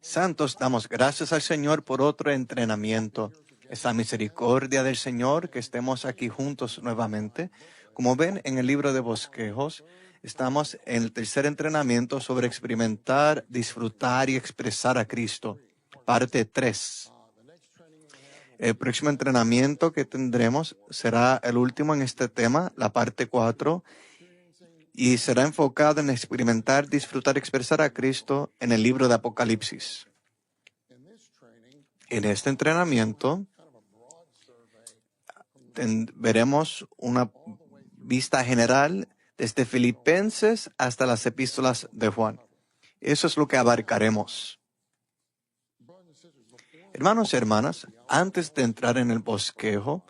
Santos, damos gracias al Señor por otro entrenamiento. Es la misericordia del Señor que estemos aquí juntos nuevamente. Como ven en el libro de Bosquejos, estamos en el tercer entrenamiento sobre experimentar, disfrutar y expresar a Cristo. Parte 3. El próximo entrenamiento que tendremos será el último en este tema, la parte 4, y será enfocado en experimentar, disfrutar y expresar a Cristo en el libro de Apocalipsis. En este entrenamiento veremos una vista general desde Filipenses hasta las epístolas de Juan. Eso es lo que abarcaremos. Hermanos y hermanas, antes de entrar en el bosquejo,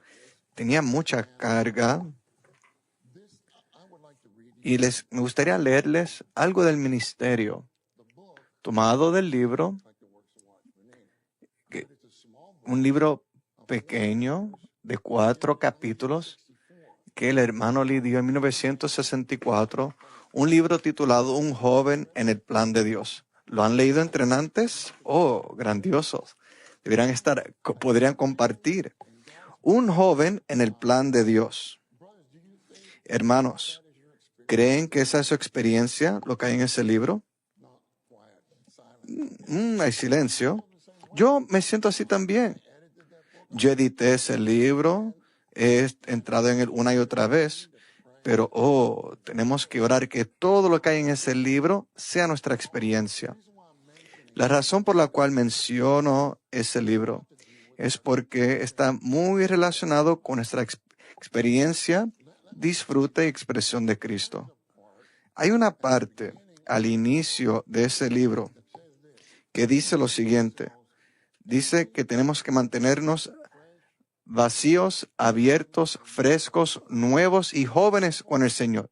tenía mucha carga y me gustaría leerles algo del ministerio, tomado del libro, un libro pequeño de 4 capítulos que el hermano Lee dio en 1964, un libro titulado Un joven en el plan de Dios. ¿Lo han leído entrenantes? ¡Oh, grandiosos! Podrían compartir. Un joven en el plan de Dios. Hermanos, ¿creen que esa es su experiencia, lo que hay en ese libro? Hay silencio. Yo me siento así también. Yo edité ese libro, he entrado en él una y otra vez, pero tenemos que orar que todo lo que hay en ese libro sea nuestra experiencia. La razón por la cual menciono ese libro es porque está muy relacionado con nuestra experiencia, disfrute y expresión de Cristo. Hay una parte al inicio de ese libro que dice lo siguiente. Dice que tenemos que mantenernos vacíos, abiertos, frescos, nuevos y jóvenes con el Señor.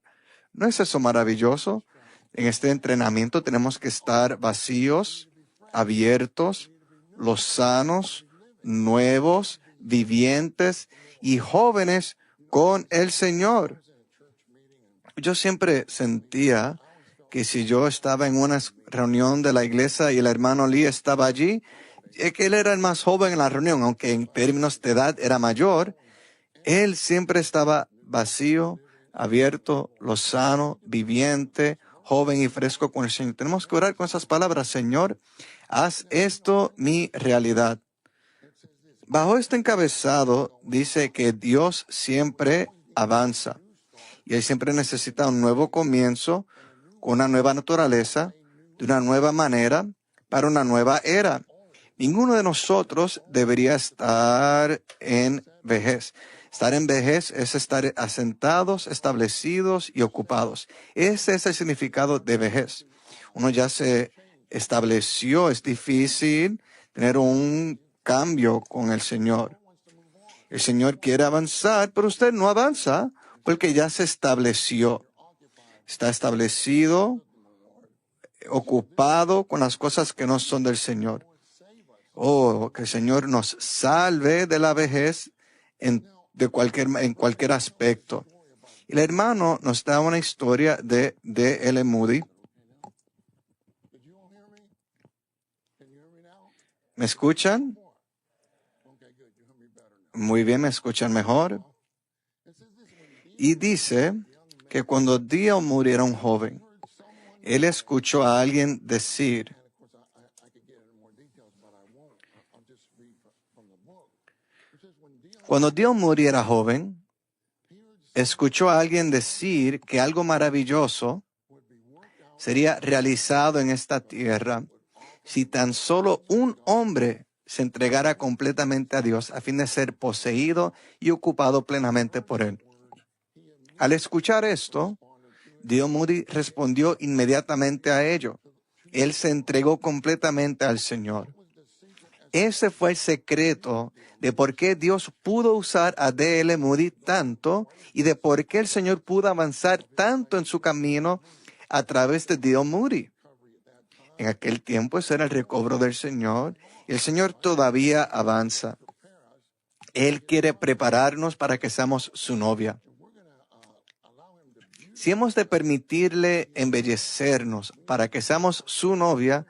¿No es eso maravilloso? En este entrenamiento tenemos que estar vacíos, abiertos, lozanos, nuevos, vivientes y jóvenes con el Señor. Yo siempre sentía que si yo estaba en una reunión de la iglesia y el hermano Lee estaba allí, que él era el más joven en la reunión, aunque en términos de edad era mayor, él siempre estaba vacío, abierto, lozano, viviente, joven y fresco con el Señor. Tenemos que orar con esas palabras. Señor, haz esto mi realidad. Bajo este encabezado dice que Dios siempre avanza y Él siempre necesita un nuevo comienzo, con una nueva naturaleza, de una nueva manera, para una nueva era. Ninguno de nosotros debería estar en vejez. Estar en vejez es estar asentados, establecidos y ocupados. Ese es el significado de vejez. Uno ya se estableció, es difícil tener un cambio con el Señor. El Señor quiere avanzar, pero usted no avanza porque ya se estableció. Está establecido, ocupado con las cosas que no son del Señor. Que el Señor nos salve de la vejez en cualquier aspecto. Y el hermano nos da una historia de D.L. Moody. ¿Me escuchan? Muy bien, me escuchan mejor. Y dice que cuando D.L. Moody era un joven, él escuchó a alguien decir, cuando D.L. Moody era joven, escuchó a alguien decir que algo maravilloso sería realizado en esta tierra si tan solo un hombre se entregara completamente a Dios a fin de ser poseído y ocupado plenamente por Él. Al escuchar esto, D.L. Moody respondió inmediatamente a ello. Él se entregó completamente al Señor. Ese fue el secreto de por qué Dios pudo usar a D.L. Moody tanto y de por qué el Señor pudo avanzar tanto en su camino a través de D.L. Moody. En aquel tiempo ese era el recobro del Señor y el Señor todavía avanza. Él quiere prepararnos para que seamos su novia. Si hemos de permitirle embellecernos para que seamos su novia,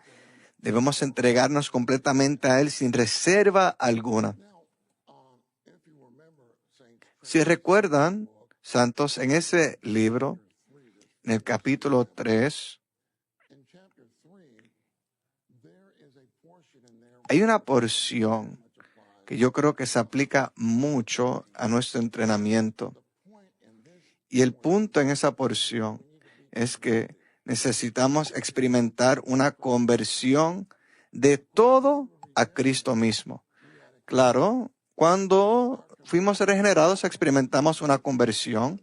Debemos entregarnos completamente a Él sin reserva alguna. Si recuerdan, santos, en ese libro, en el capítulo 3, hay una porción que yo creo que se aplica mucho a nuestro entrenamiento. Y el punto en esa porción es que necesitamos experimentar una conversión de todo a Cristo mismo. Claro, cuando fuimos regenerados experimentamos una conversión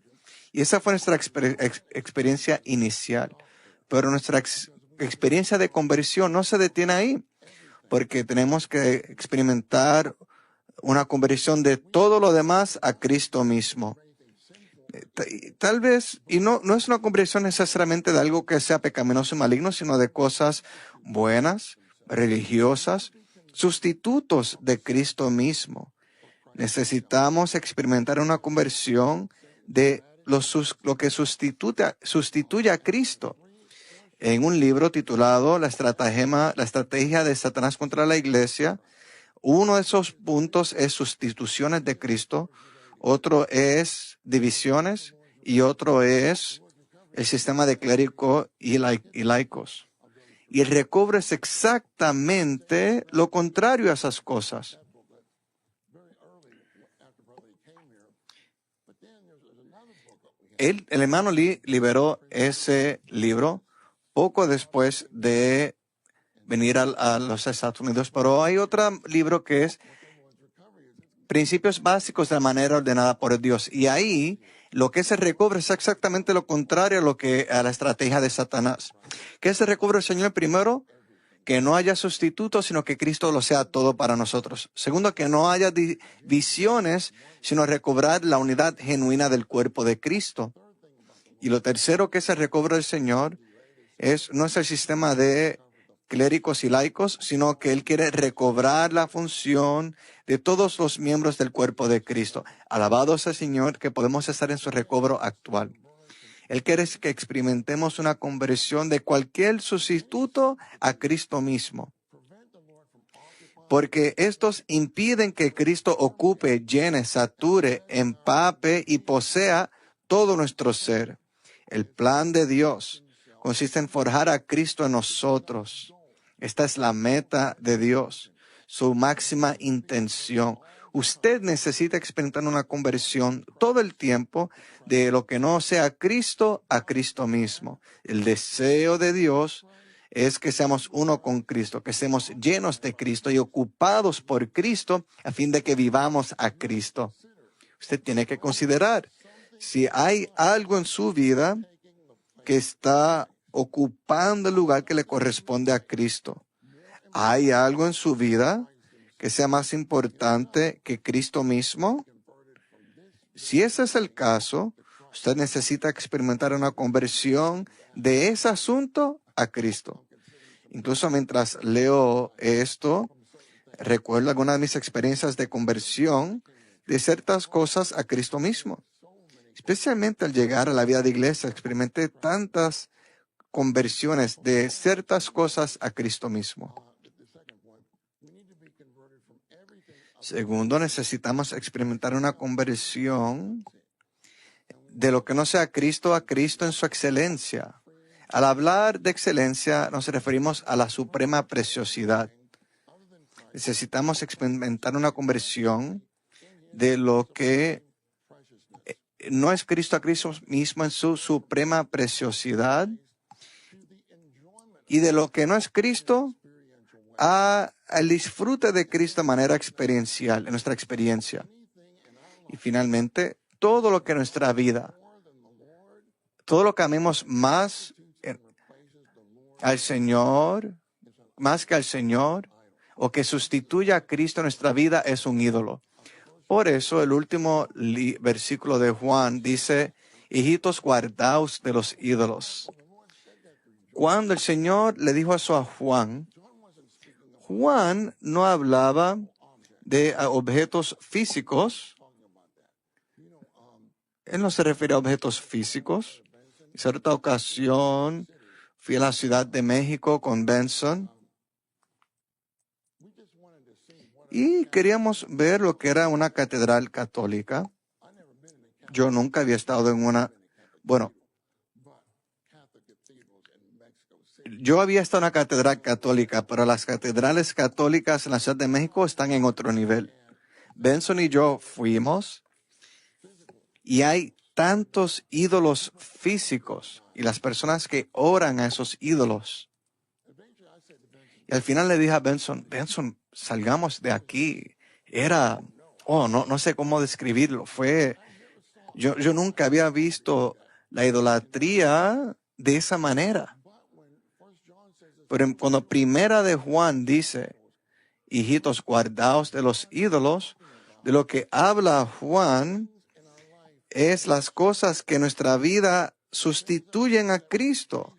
y esa fue nuestra experiencia inicial. Pero nuestra experiencia de conversión no se detiene ahí, porque tenemos que experimentar una conversión de todo lo demás a Cristo mismo. Tal vez, y no es una conversión necesariamente de algo que sea pecaminoso y maligno, sino de cosas buenas, religiosas, sustitutos de Cristo mismo. Necesitamos experimentar una conversión de lo que sustituye a Cristo. En un libro titulado La estrategia de Satanás contra la Iglesia, uno de esos puntos es sustituciones de Cristo, otro es divisiones y otro es el sistema de clérigo y laicos. Y el recobro es exactamente lo contrario a esas cosas. El hermano Lee liberó ese libro poco después de venir a los Estados Unidos, pero hay otro libro que es Principios básicos de la manera ordenada por Dios. Y ahí lo que se recobre es exactamente lo contrario a la estrategia de Satanás. ¿Qué se recobre el Señor? Primero, que no haya sustitutos, sino que Cristo lo sea todo para nosotros. Segundo, que no haya divisiones, sino recobrar la unidad genuina del cuerpo de Cristo. Y lo tercero que se recobra el Señor no es el sistema de clérigos y laicos, sino que Él quiere recobrar la función de todos los miembros del cuerpo de Cristo. Alabado sea el Señor que podemos estar en su recobro actual. Él quiere que experimentemos una conversión de cualquier sustituto a Cristo mismo. Porque estos impiden que Cristo ocupe, llene, sature, empape y posea todo nuestro ser. El plan de Dios consiste en forjar a Cristo en nosotros. Esta es la meta de Dios, su máxima intención. Usted necesita experimentar una conversión todo el tiempo de lo que no sea Cristo a Cristo mismo. El deseo de Dios es que seamos uno con Cristo, que seamos llenos de Cristo y ocupados por Cristo a fin de que vivamos a Cristo. Usted tiene que considerar si hay algo en su vida que está ocupando el lugar que le corresponde a Cristo. ¿Hay algo en su vida que sea más importante que Cristo mismo? Si ese es el caso, usted necesita experimentar una conversión de ese asunto a Cristo. Incluso mientras leo esto, recuerdo algunas de mis experiencias de conversión de ciertas cosas a Cristo mismo. Especialmente al llegar a la vida de iglesia, experimenté tantas conversiones de ciertas cosas a Cristo mismo. Segundo, necesitamos experimentar una conversión de lo que no sea Cristo a Cristo en su excelencia. Al hablar de excelencia, nos referimos a la suprema preciosidad. Necesitamos experimentar una conversión de lo que no es Cristo a Cristo mismo en su suprema preciosidad y de lo que no es Cristo al disfrute de Cristo de manera experiencial, en nuestra experiencia. Y finalmente, todo lo que nuestra vida, todo lo que amemos más al Señor, más que al Señor, o que sustituya a Cristo en nuestra vida es un ídolo. Por eso el último versículo de Juan dice, hijitos, guardaos de los ídolos. Cuando el Señor le dijo eso a Juan, Juan no hablaba de objetos físicos. Él no se refiere a objetos físicos. En cierta ocasión fui a la Ciudad de México con Benson Y queríamos ver lo que era una catedral católica. Yo nunca había estado en una, bueno, yo había estado en una catedral católica, pero las catedrales católicas en la Ciudad de México están en otro nivel. Benson y yo fuimos y hay tantos ídolos físicos y las personas que oran a esos ídolos. Y al final le dije a Benson, salgamos de aquí. Era, no sé cómo describirlo. Yo nunca había visto la idolatría de esa manera. Pero cuando Primera de Juan dice, hijitos, guardaos de los ídolos, de lo que habla Juan es las cosas que en nuestra vida sustituyen a Cristo.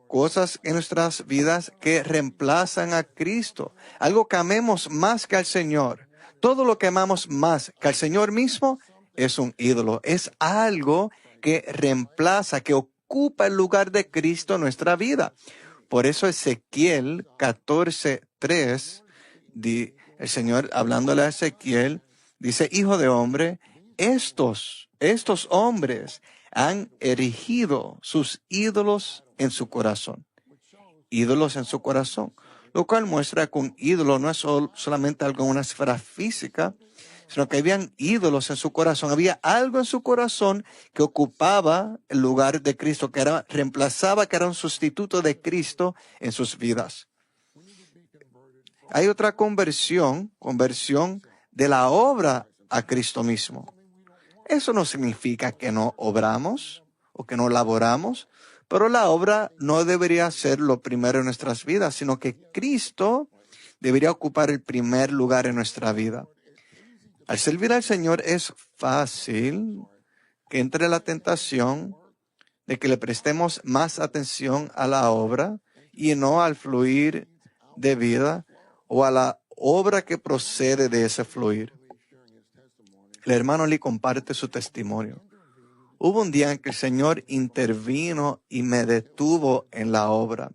Cosas en nuestras vidas que reemplazan a Cristo. Algo que amemos más que al Señor. Todo lo que amamos más que al Señor mismo es un ídolo. Es algo que reemplaza, que ocupa el lugar de Cristo en nuestra vida. Por eso Ezequiel 14:3, el Señor hablándole a Ezequiel, dice, hijo de hombre, estos hombres han erigido sus ídolos en su corazón. Ídolos en su corazón. Lo cual muestra que un ídolo no es solamente algo en una esfera física, sino que habían ídolos en su corazón. Había algo en su corazón que ocupaba el lugar de Cristo, que reemplazaba, que era un sustituto de Cristo en sus vidas. Hay otra conversión de la obra a Cristo mismo. Eso no significa que no obramos o que no laboramos, pero la obra no debería ser lo primero en nuestras vidas, sino que Cristo debería ocupar el primer lugar en nuestra vida. Al servir al Señor es fácil que entre la tentación de que le prestemos más atención a la obra y no al fluir de vida o a la obra que procede de ese fluir. El hermano Lee comparte su testimonio. Hubo un día en que el Señor intervino y me detuvo en la obra.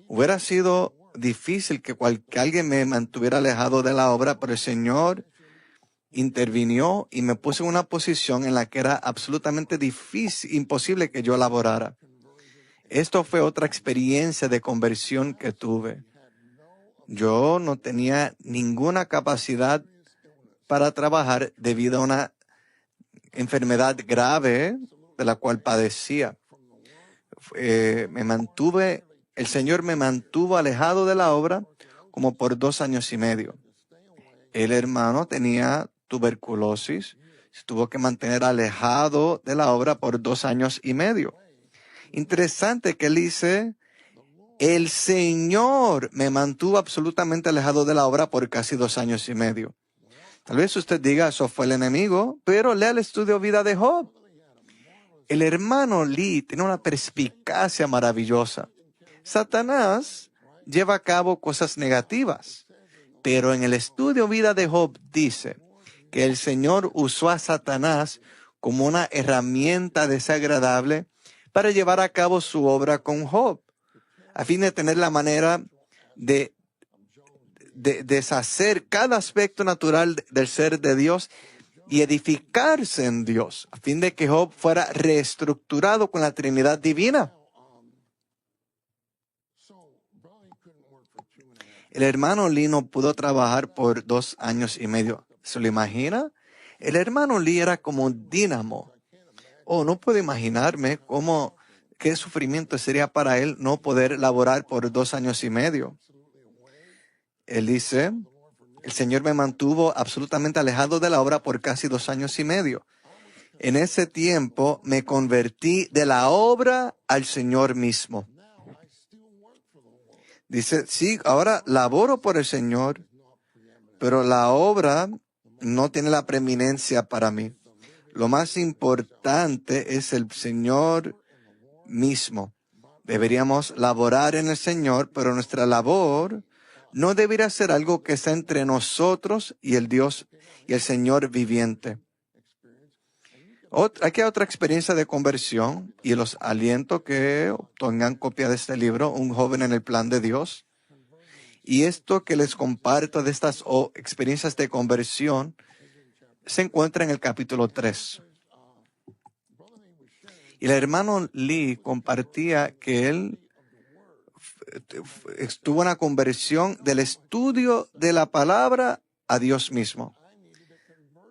Hubiera sido difícil que alguien me mantuviera alejado de la obra, pero el Señor intervinió y me puso en una posición en la que era absolutamente imposible que yo laborara. Esto fue otra experiencia de conversión que tuve. Yo no tenía ninguna capacidad para trabajar debido a una enfermedad grave de la cual padecía. El Señor me mantuvo alejado de la obra como por 2 años y medio. El hermano tenía tuberculosis, se tuvo que mantener alejado de la obra por 2 años y medio. Interesante que él dice, el Señor me mantuvo absolutamente alejado de la obra por casi 2 años y medio. Tal vez usted diga, eso fue el enemigo, pero lea el estudio Vida de Job. El hermano Lee tiene una perspicacia maravillosa. Satanás lleva a cabo cosas negativas, pero en el estudio Vida de Job dice que el Señor usó a Satanás como una herramienta desagradable para llevar a cabo su obra con Job, a fin de tener la manera de deshacer cada aspecto natural del ser de Dios y edificarse en Dios, a fin de que Job fuera reestructurado con la Trinidad divina. El hermano Lee no pudo trabajar por 2 años y medio. ¿Se lo imagina? El hermano Lee era como un dínamo. No puedo imaginarme qué sufrimiento sería para él no poder laborar por 2 años y medio. Él dice, el Señor me mantuvo absolutamente alejado de la obra por casi 2 años y medio. En ese tiempo me convertí de la obra al Señor mismo. Dice, sí, ahora laboro por el Señor, pero la obra no tiene la preeminencia para mí. Lo más importante es el Señor mismo. Deberíamos laborar en el Señor, pero nuestra labor no debería ser algo que está entre nosotros y el Dios y el Señor viviente. Aquí hay otra experiencia de conversión y los aliento que obtengan copia de este libro, Un joven en el plan de Dios. Y esto que les comparto de estas experiencias de conversión se encuentra en el capítulo 3. Y el hermano Lee compartía que él tuvo una conversión del estudio de la palabra a Dios mismo.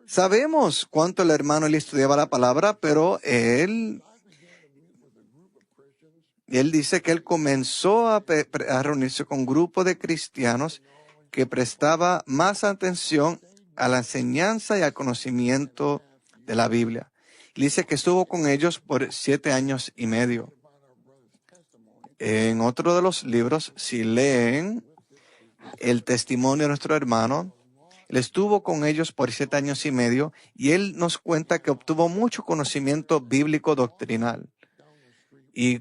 Sabemos cuánto el hermano Lee estudiaba la palabra, pero él dice que él comenzó a reunirse con un grupo de cristianos que prestaba más atención a la enseñanza y al conocimiento de la Biblia. Y dice que estuvo con ellos por 7 años y medio. En otro de los libros, si leen el testimonio de nuestro hermano, él estuvo con ellos por 7 años y medio y él nos cuenta que obtuvo mucho conocimiento bíblico doctrinal. Y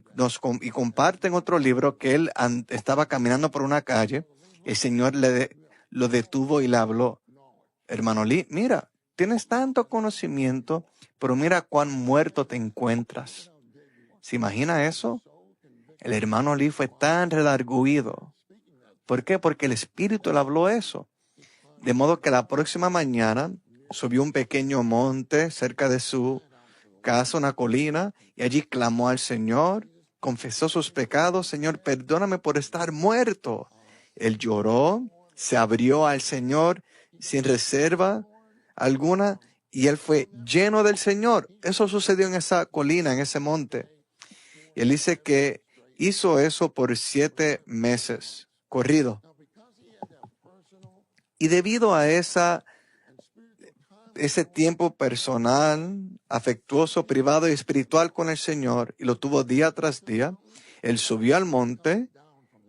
comparte en otro libro que él estaba caminando por una calle, el Señor lo detuvo y le habló. Hermano Lee, mira, tienes tanto conocimiento, pero mira cuán muerto te encuentras. ¿Se imagina eso? El hermano Lee fue tan redarguido. ¿Por qué? Porque el Espíritu le habló eso. De modo que la próxima mañana subió un pequeño monte cerca de su casa, una colina, y allí clamó al Señor, confesó sus pecados. Señor, perdóname por estar muerto. Él lloró, se abrió al Señor sin reserva alguna, y él fue lleno del Señor. Eso sucedió en esa colina, en ese monte. Y él dice que hizo eso por 7 meses, corrido. Y debido a ese tiempo personal, afectuoso, privado y espiritual con el Señor, y lo tuvo día tras día, él subió al monte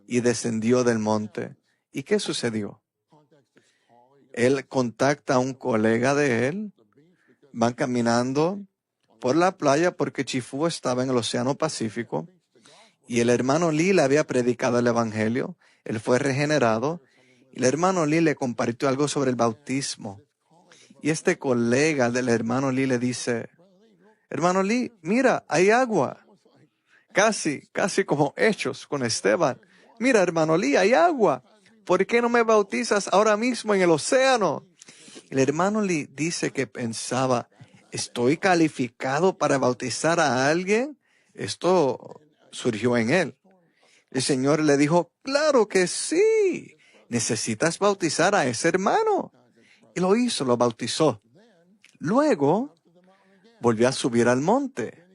y descendió del monte. ¿Y qué sucedió? Él contacta a un colega de él, van caminando por la playa porque Chifú estaba en el Océano Pacífico, y el hermano Lee le había predicado el Evangelio, él fue regenerado, y el hermano Lee le compartió algo sobre el bautismo. Y este colega del hermano Lee le dice, hermano Lee, mira, hay agua. Casi como Hechos con Esteban. Mira, hermano Lee, hay agua. ¿Por qué no me bautizas ahora mismo en el océano? El hermano Lee dice que pensaba, ¿estoy calificado para bautizar a alguien? Esto surgió en él. El Señor le dijo, claro que sí. Necesitas bautizar a ese hermano. Y lo hizo, lo bautizó. Luego volvió a subir al monte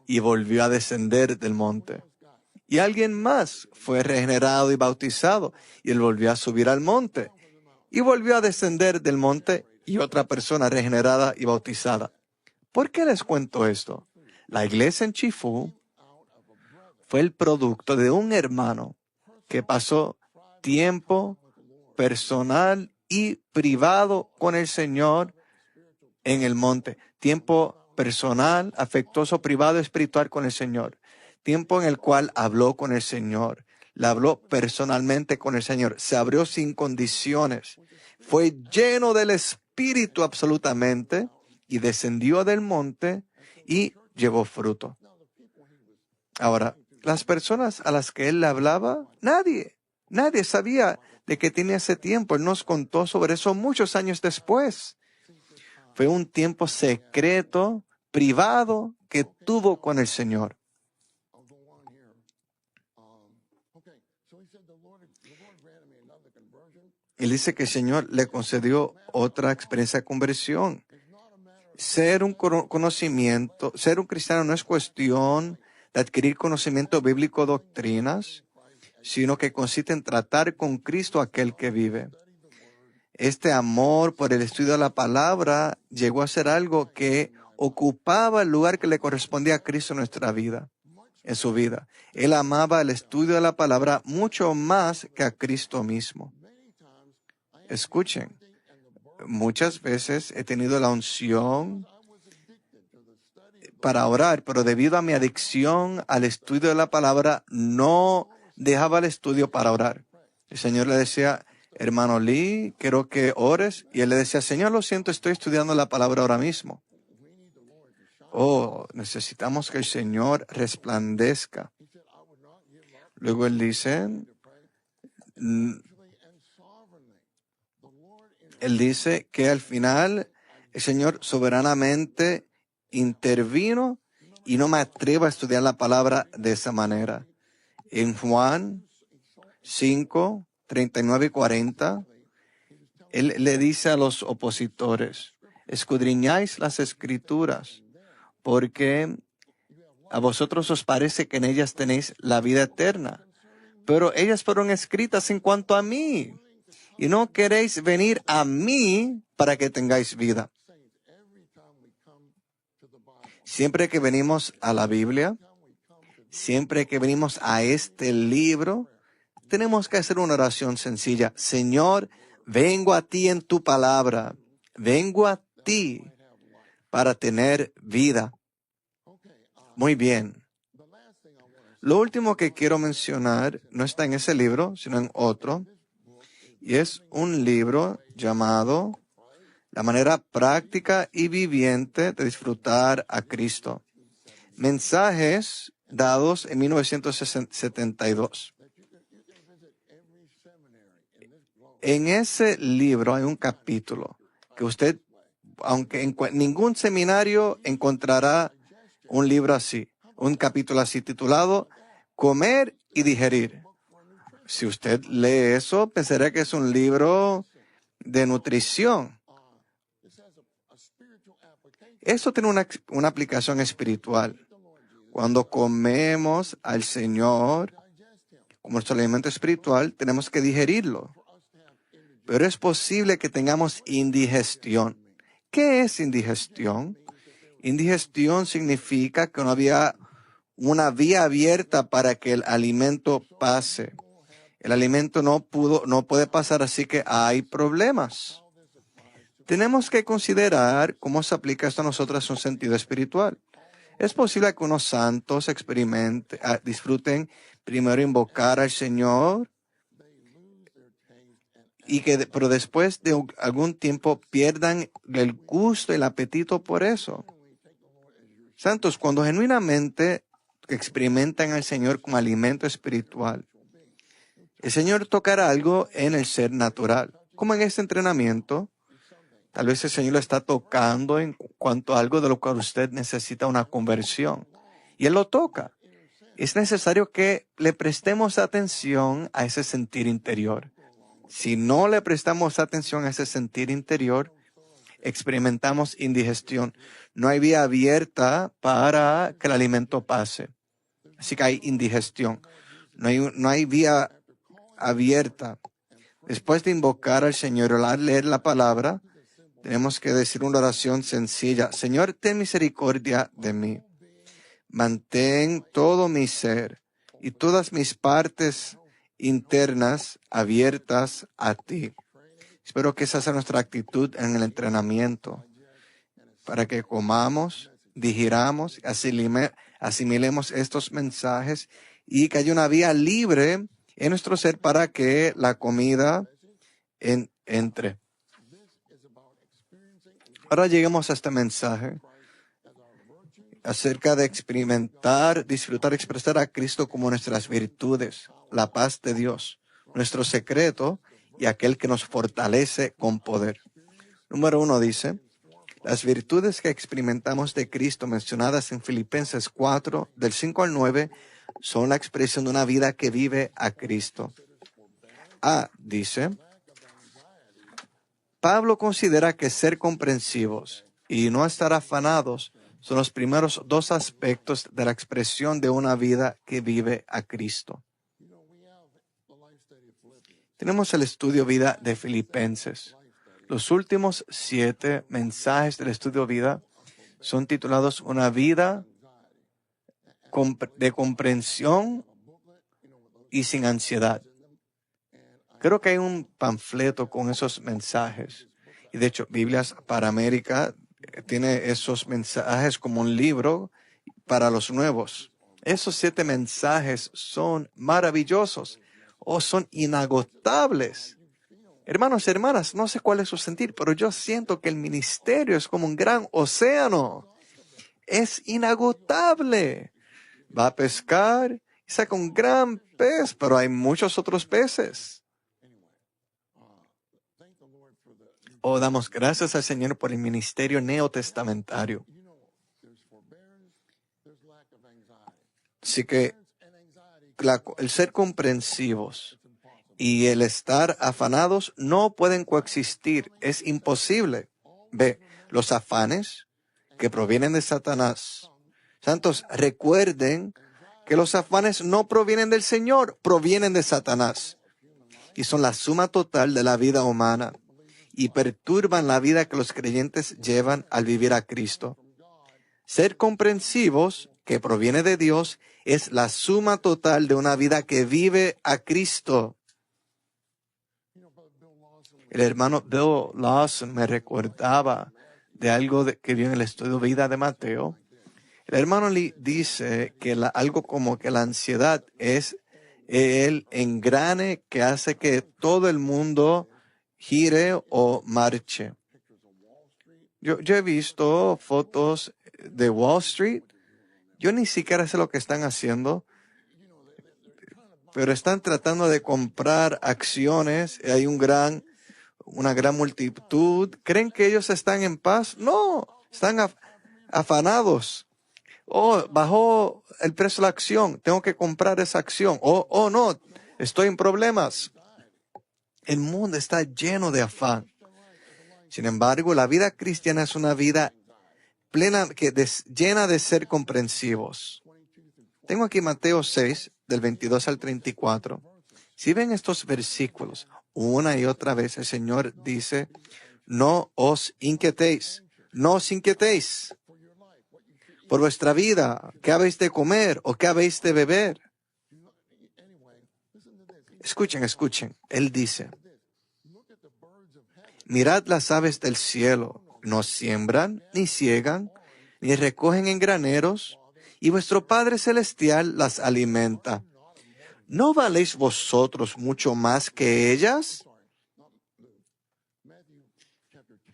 y volvió a descender del monte. Y alguien más fue regenerado y bautizado y él volvió a subir al monte y volvió a descender del monte y otra persona regenerada y bautizada. ¿Por qué les cuento esto? La iglesia en Chifú fue el producto de un hermano que pasó tiempo personal y privado con el Señor en el monte. Tiempo personal, afectuoso, privado, espiritual con el Señor. Tiempo en el cual habló con el Señor. Le habló personalmente con el Señor. Se abrió sin condiciones. Fue lleno del Espíritu absolutamente y descendió del monte y llevó fruto. Ahora, las personas a las que él le hablaba, nadie sabía de que tenía ese tiempo. Él nos contó sobre eso muchos años después. Fue un tiempo secreto, privado, que tuvo con el Señor. Él dice que el Señor le concedió otra experiencia de conversión. Ser un cristiano no es cuestión de adquirir conocimiento bíblico, doctrinas, sino que consiste en tratar con Cristo aquel que vive. Este amor por el estudio de la palabra llegó a ser algo que ocupaba el lugar que le correspondía a Cristo en nuestra vida, en su vida. Él amaba el estudio de la palabra mucho más que a Cristo mismo. Escuchen, muchas veces he tenido la unción para orar, pero debido a mi adicción al estudio de la palabra, no dejaba el estudio para orar. El Señor le decía, hermano Lee, quiero que ores. Y él le decía, Señor, lo siento, estoy estudiando la palabra ahora mismo. Oh, necesitamos que el Señor resplandezca. Luego él dice, Él dice que al final el Señor soberanamente intervino y no me atrevo a estudiar la palabra de esa manera. En Juan 5, 39 y 40, Él le dice a los opositores, escudriñáis las Escrituras, porque a vosotros os parece que en ellas tenéis la vida eterna, pero ellas fueron escritas en cuanto a mí, y no queréis venir a mí para que tengáis vida. Siempre que venimos a la Biblia, siempre que venimos a este libro, tenemos que hacer una oración sencilla. Señor, vengo a ti en tu palabra. Vengo a ti para tener vida. Muy bien. Lo último que quiero mencionar no está en ese libro, sino en otro. Y es un libro llamado La manera práctica y viviente de disfrutar a Cristo. Mensajes dados en 1972. En ese libro hay un capítulo que usted, aunque en ningún seminario encontrará un libro así, un capítulo así titulado Comer y Digerir. Si usted lee eso, pensaría que es un libro de nutrición. Eso tiene una aplicación espiritual. Cuando comemos al Señor como nuestro alimento espiritual, tenemos que digerirlo. Pero es posible que tengamos indigestión. ¿Qué es indigestión? Indigestión significa que no había una vía abierta para que el alimento pase. El alimento no puede pasar, así que hay problemas. Tenemos que considerar cómo se aplica esto a nosotros en un sentido espiritual. Es posible que unos santos disfruten primero invocar al Señor pero después de algún tiempo pierdan el gusto y el apetito por eso. Santos, cuando genuinamente experimentan al Señor como alimento espiritual, el Señor tocará algo en el ser natural. Como en este entrenamiento, tal vez el Señor lo está tocando en cuanto a algo de lo cual usted necesita una conversión. Y Él lo toca. Es necesario que le prestemos atención a ese sentir interior. Si no le prestamos atención a ese sentir interior, experimentamos indigestión. No hay vía abierta para que el alimento pase. Así que hay indigestión. No hay vía abierta. Después de invocar al Señor o leer la palabra, tenemos que decir una oración sencilla. Señor, ten misericordia de mí. Mantén todo mi ser y todas mis partes internas abiertas a ti. Espero que esa sea nuestra actitud en el entrenamiento, para que comamos, digiramos, asimilemos estos mensajes y que haya una vía libre en nuestro ser para que la comida entre. Ahora lleguemos a este mensaje acerca de experimentar, disfrutar, expresar a Cristo como nuestras virtudes, la paz de Dios, nuestro secreto y aquel que nos fortalece con poder. Número 1 dice, las virtudes que experimentamos de Cristo mencionadas en Filipenses 4, del 5 al 9, son la expresión de una vida que vive a Cristo. A, dice, Pablo considera que ser comprensivos y no estar afanados son los primeros dos aspectos de la expresión de una vida que vive a Cristo. Tenemos el estudio vida de Filipenses. Los últimos 7 mensajes del estudio vida son titulados Una vida de comprensión y sin ansiedad. Creo que hay un panfleto con esos mensajes. Y de hecho, Biblias para América tiene esos mensajes como un libro para los nuevos. Esos 7 mensajes son maravillosos o son inagotables. Hermanos y hermanas, no sé cuál es su sentir, pero yo siento que el ministerio es como un gran océano. Es inagotable. Va a pescar y saca un gran pez, pero hay muchos otros peces. Oh, damos gracias al Señor por el ministerio neotestamentario. Así que el ser comprensivos y el estar afanados no pueden coexistir. Es imposible. Ve, los afanes que provienen de Satanás. Santos, recuerden que los afanes no provienen del Señor, provienen de Satanás. Y son la suma total de la vida humana y perturban la vida que los creyentes llevan al vivir a Cristo. Ser comprensivos, que proviene de Dios, es la suma total de una vida que vive a Cristo. El hermano Bill Lawson me recordaba de algo que vio en el estudio Vida de Mateo. El hermano Lee dice que algo como que la ansiedad es el engrane que hace que todo el mundo gire o marche. Yo he visto fotos de Wall Street. Yo ni siquiera sé lo que están haciendo, pero están tratando de comprar acciones. Hay una gran multitud. ¿Creen que ellos están en paz? No, están afanados. Oh, bajó el precio de la acción. Tengo que comprar esa acción. Oh, no, estoy en problemas. El mundo está lleno de afán. Sin embargo, la vida cristiana es una vida plena, llena de ser comprensivos. Tengo aquí Mateo 6, del 22 al 34. Si ven estos versículos, una y otra vez el Señor dice, no os inquietéis por vuestra vida, qué habéis de comer o qué habéis de beber. Escuchen. Él dice, mirad las aves del cielo, no siembran, ni ciegan, ni recogen en graneros, y vuestro Padre Celestial las alimenta. ¿No valéis vosotros mucho más que ellas?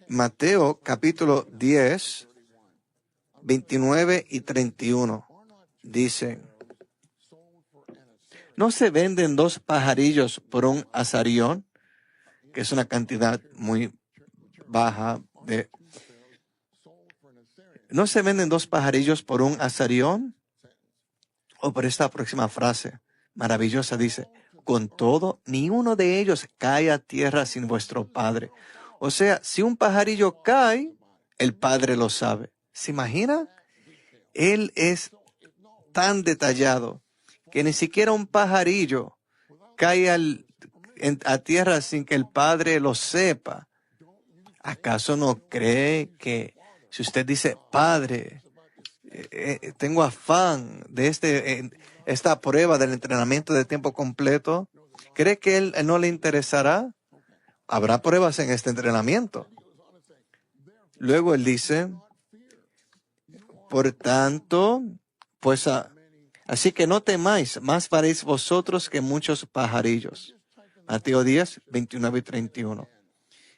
Mateo capítulo 10, 29 y 31 dice, ¿no se venden 2 pajarillos por un azarión? Que es una cantidad muy baja de... ¿No se venden 2 pajarillos por un azarión? O por esta próxima frase maravillosa dice, con todo, ni uno de ellos cae a tierra sin vuestro Padre. O sea, si un pajarillo cae, el Padre lo sabe. ¿Se imagina? Él es tan detallado que ni siquiera un pajarillo cae a tierra sin que el Padre lo sepa. ¿Acaso no cree que si usted dice, Padre, tengo afán de esta prueba del entrenamiento de tiempo completo, ¿cree que él no le interesará? Habrá pruebas en este entrenamiento. Luego él dice, por tanto, pues así que no temáis, más valéis vosotros que muchos pajarillos. Mateo 10, 29 y 31.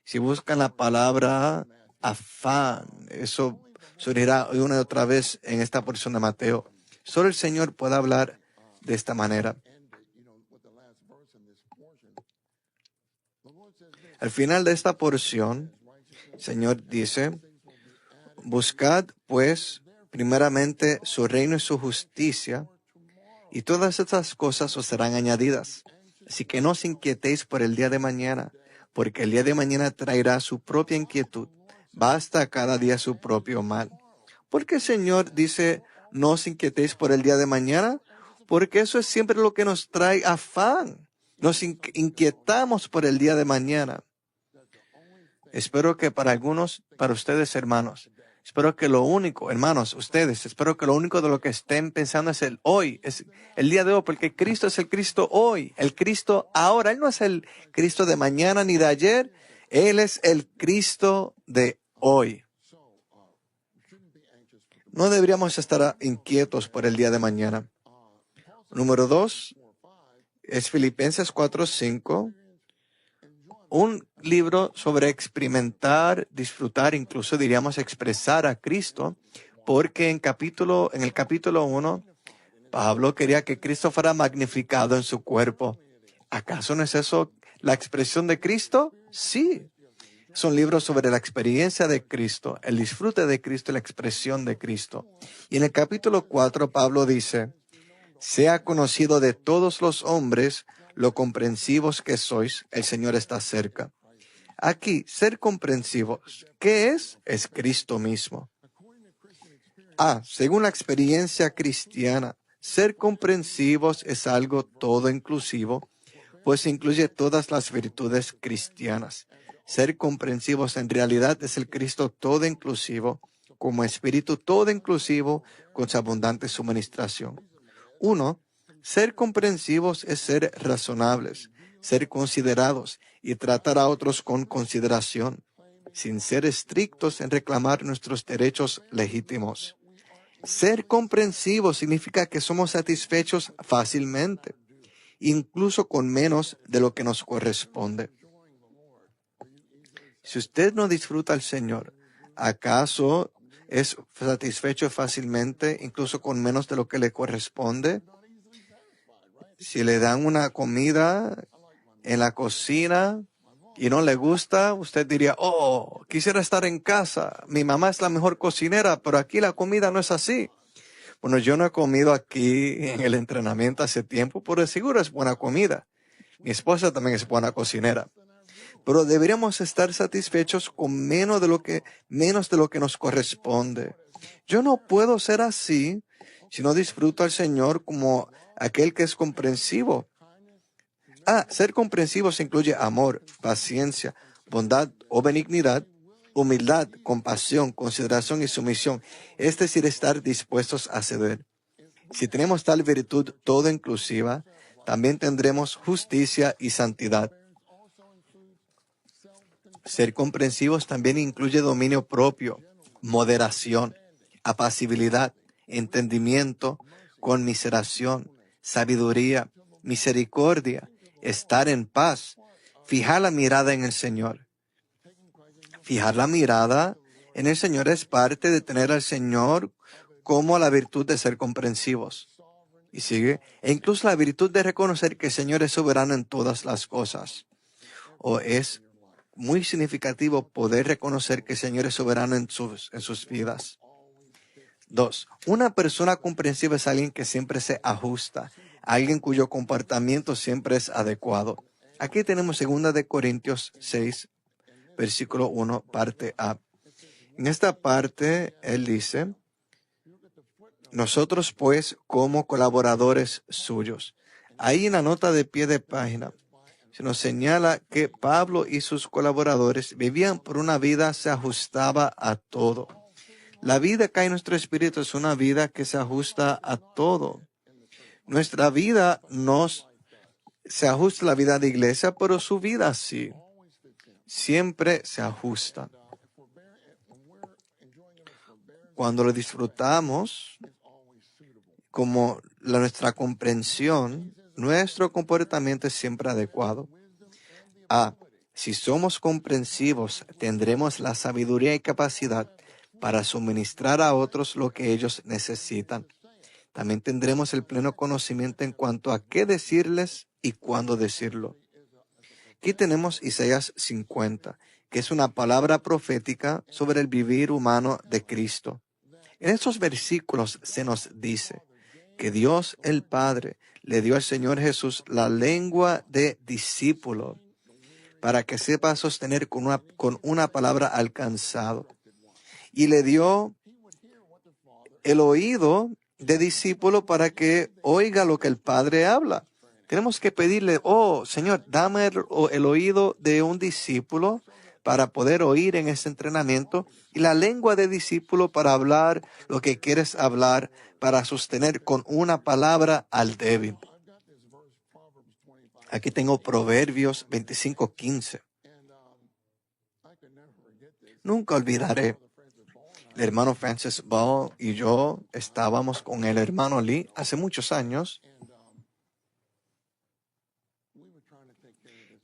Si buscan la palabra afán, eso surgirá una y otra vez en esta porción de Mateo. Solo el Señor puede hablar de esta manera. Al final de esta porción, el Señor dice, buscad pues primeramente su reino y su justicia, y todas estas cosas os serán añadidas. Así que no os inquietéis por el día de mañana, porque el día de mañana traerá su propia inquietud. Basta cada día su propio mal. ¿Por qué el Señor dice, no os inquietéis por el día de mañana? Porque eso es siempre lo que nos trae afán. Nos inquietamos por el día de mañana. Espero que para ustedes, hermanos, espero que lo único de lo que estén pensando es el hoy, es el día de hoy, porque Cristo es el Cristo hoy, el Cristo ahora. Él no es el Cristo de mañana ni de ayer, Él es el Cristo de hoy. No deberíamos estar inquietos por el día de mañana. Número 2 es Filipenses 4:5. Un libro sobre experimentar, disfrutar, incluso diríamos expresar a Cristo, porque en el capítulo 1, Pablo quería que Cristo fuera magnificado en su cuerpo. ¿Acaso no es eso la expresión de Cristo? Sí. Son libros sobre la experiencia de Cristo, el disfrute de Cristo y la expresión de Cristo. Y en el capítulo 4, Pablo dice, sea conocido de todos los hombres lo comprensivos que sois, el Señor está cerca. Aquí, ser comprensivos, ¿qué es? Es Cristo mismo. Según la experiencia cristiana, ser comprensivos es algo todo inclusivo, pues incluye todas las virtudes cristianas. Ser comprensivos en realidad es el Cristo todo inclusivo, como espíritu todo inclusivo, con su abundante suministración. 1. Ser comprensivos es ser razonables, ser considerados y tratar a otros con consideración, sin ser estrictos en reclamar nuestros derechos legítimos. Ser comprensivos significa que somos satisfechos fácilmente, incluso con menos de lo que nos corresponde. Si usted no disfruta al Señor, ¿acaso es satisfecho fácilmente, incluso con menos de lo que le corresponde? Si le dan una comida en la cocina y no le gusta, usted diría, quisiera estar en casa. Mi mamá es la mejor cocinera, pero aquí la comida no es así. Bueno, yo no he comido aquí en el entrenamiento hace tiempo, pero de seguro es buena comida. Mi esposa también es buena cocinera. Pero deberíamos estar satisfechos con menos de lo que nos corresponde. Yo no puedo ser así si no disfruto al Señor como aquel que es comprensivo. Ser comprensivos incluye amor, paciencia, bondad o benignidad, humildad, compasión, consideración y sumisión. Es decir, estar dispuestos a ceder. Si tenemos tal virtud toda inclusiva, también tendremos justicia y santidad. Ser comprensivos también incluye dominio propio, moderación, apacibilidad, entendimiento, conmiseración, sabiduría, misericordia, estar en paz, fijar la mirada en el Señor. Fijar la mirada en el Señor es parte de tener al Señor como la virtud de ser comprensivos. Y sigue, e incluso la virtud de reconocer que el Señor es soberano en todas las cosas. Es muy significativo poder reconocer que el Señor es soberano en sus vidas. 2. Una persona comprensiva es alguien que siempre se ajusta, alguien cuyo comportamiento siempre es adecuado. Aquí tenemos 2 Corintios 6, versículo 1, parte A. En esta parte, él dice, nosotros pues como colaboradores suyos. Ahí en la nota de pie de página se nos señala que Pablo y sus colaboradores vivían por una vida que se ajustaba a todo. La vida que hay en nuestro espíritu es una vida que se ajusta a todo. Nuestra vida se ajusta a la vida de iglesia, pero su vida sí. Siempre se ajusta. Cuando lo disfrutamos, como nuestra comprensión, nuestro comportamiento es siempre adecuado. Si somos comprensivos, tendremos la sabiduría y capacidad para suministrar a otros lo que ellos necesitan. También tendremos el pleno conocimiento en cuanto a qué decirles y cuándo decirlo. Aquí tenemos Isaías 50, que es una palabra profética sobre el vivir humano de Cristo. En estos versículos se nos dice que Dios el Padre le dio al Señor Jesús la lengua de discípulo para que sepa sostener con una palabra alcanzado. Y le dio el oído de discípulo para que oiga lo que el Padre habla. Tenemos que pedirle, Señor, dame el oído de un discípulo para poder oír en ese entrenamiento y la lengua de discípulo para hablar lo que quieres hablar, para sostener con una palabra al débil. Aquí tengo Proverbios 25:15. Nunca olvidaré. El hermano Francis Ball y yo estábamos con el hermano Lee hace muchos años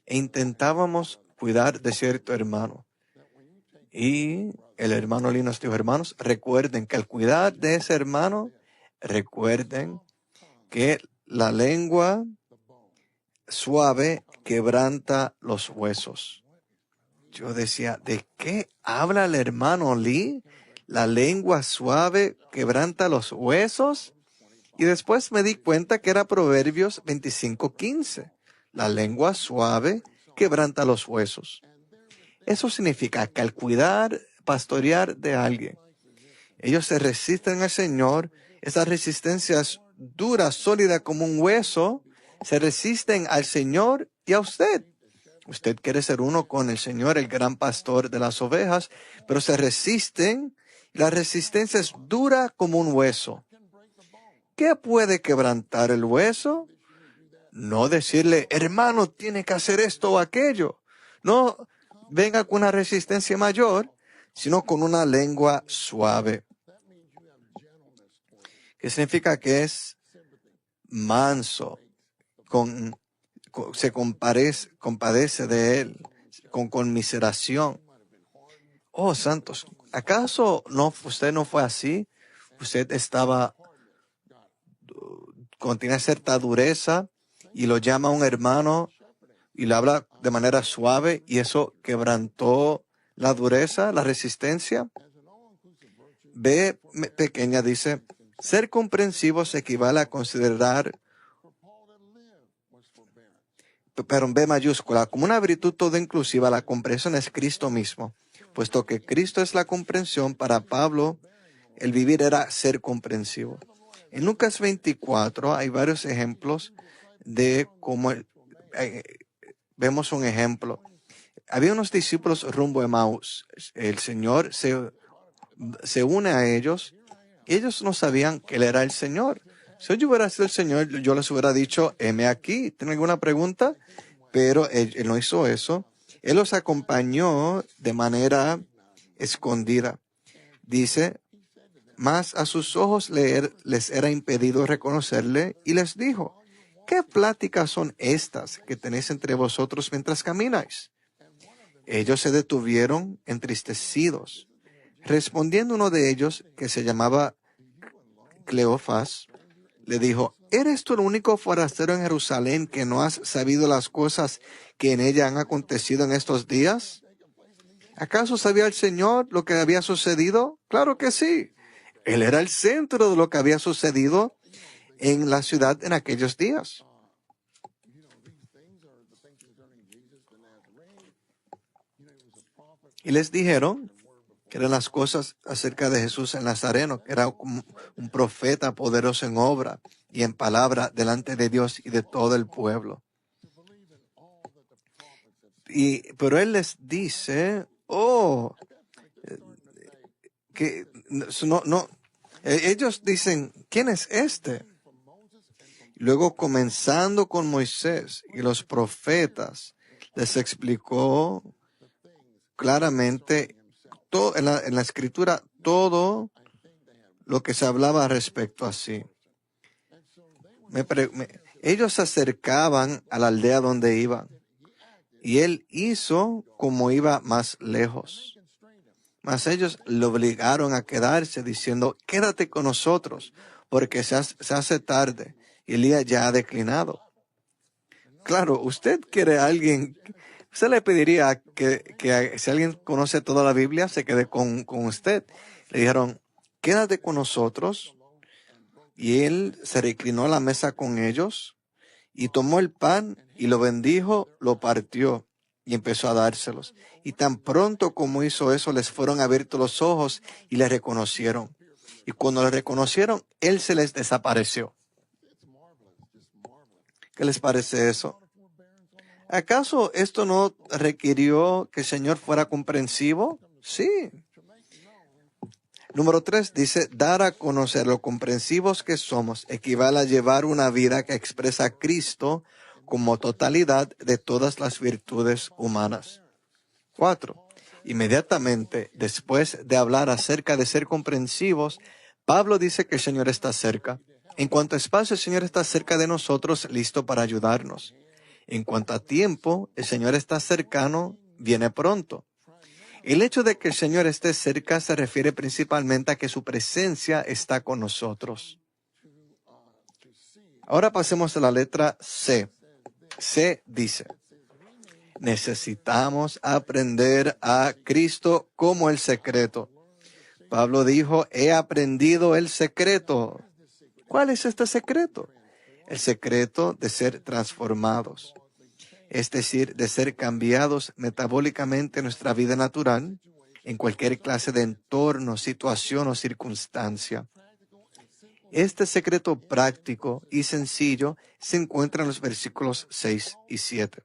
e intentábamos cuidar de cierto hermano. Y el hermano Lee nos dijo, hermanos, recuerden que al cuidar de ese hermano, recuerden que la lengua suave quebranta los huesos. Yo decía, ¿de qué habla el hermano Lee? ¿La lengua suave quebranta los huesos? Y después me di cuenta que era Proverbios 25:15. La lengua suave quebranta los huesos. Eso significa que al cuidar, pastorear de alguien, ellos se resisten al Señor. Esa resistencia es dura, sólida como un hueso. Se resisten al Señor y a usted. Usted quiere ser uno con el Señor, el gran pastor de las ovejas, pero se resisten. La resistencia es dura como un hueso. ¿Qué puede quebrantar el hueso? No decirle, hermano, tiene que hacer esto o aquello. No venga con una resistencia mayor, sino con una lengua suave. ¿Qué significa? Que es manso, se compadece de él, con conmiseración. Oh, santos, ¿acaso usted no fue así? Usted contiene cierta dureza y lo llama a un hermano y le habla de manera suave y eso quebrantó la dureza, la resistencia. B pequeña dice, ser comprensivos equivale a considerar, pero en B mayúscula, como una virtud toda inclusiva, la comprensión es Cristo mismo. Puesto que Cristo es la comprensión, para Pablo el vivir era ser comprensivo. En Lucas 24 hay varios ejemplos de cómo vemos un ejemplo. Había unos discípulos rumbo a Emaús. El Señor se une a ellos. Ellos no sabían que Él era el Señor. Si yo hubiera sido el Señor, yo les hubiera dicho, heme aquí, ¿tienen alguna pregunta? Pero él no hizo eso. Él los acompañó de manera escondida. Dice, mas a sus ojos les era impedido reconocerle y les dijo, ¿qué pláticas son estas que tenéis entre vosotros mientras camináis? Ellos se detuvieron entristecidos. Respondiendo uno de ellos, que se llamaba Cleofás, le dijo, ¿eres tú el único forastero en Jerusalén que no has sabido las cosas que en ella han acontecido en estos días? ¿Acaso sabía el Señor lo que había sucedido? Claro que sí. Él era el centro de lo que había sucedido en la ciudad en aquellos días. Y les dijeron que eran las cosas acerca de Jesús el Nazareno, que era como un profeta poderoso en obra y en palabra delante de Dios y de todo el pueblo. Pero él les dice, que ellos dicen, ¿quién es este? Luego, comenzando con Moisés y los profetas, les explicó claramente en la escritura todo lo que se hablaba respecto a sí. Ellos se acercaban a la aldea donde iban y él hizo como iba más lejos. Mas ellos le obligaron a quedarse diciendo, quédate con nosotros porque se hace tarde y el día ya ha declinado. Claro, usted quiere a alguien, usted le pediría que si alguien conoce toda la Biblia, se quede con usted. Le dijeron, quédate con nosotros. Y él se reclinó a la mesa con ellos y tomó el pan y lo bendijo, lo partió y empezó a dárselos. Y tan pronto como hizo eso, les fueron abiertos los ojos y le reconocieron. Y cuando le reconocieron, él se les desapareció. ¿Qué les parece eso? ¿Acaso esto no requirió que el Señor fuera comprensivo? Sí. Número 3 dice, dar a conocer lo comprensivos que somos equivale a llevar una vida que expresa a Cristo como totalidad de todas las virtudes humanas. 4. Inmediatamente después de hablar acerca de ser comprensivos, Pablo dice que el Señor está cerca. En cuanto a espacio, el Señor está cerca de nosotros, listo para ayudarnos. En cuanto a tiempo, el Señor está cercano, viene pronto. El hecho de que el Señor esté cerca se refiere principalmente a que su presencia está con nosotros. Ahora pasemos a la letra C. C dice, Necesitamos aprender a Cristo como el secreto. Pablo dijo, he aprendido el secreto. ¿Cuál es este secreto? El secreto de ser transformados, es decir, de ser cambiados metabólicamente en nuestra vida natural, en cualquier clase de entorno, situación o circunstancia. Este secreto práctico y sencillo se encuentra en los versículos 6 y 7.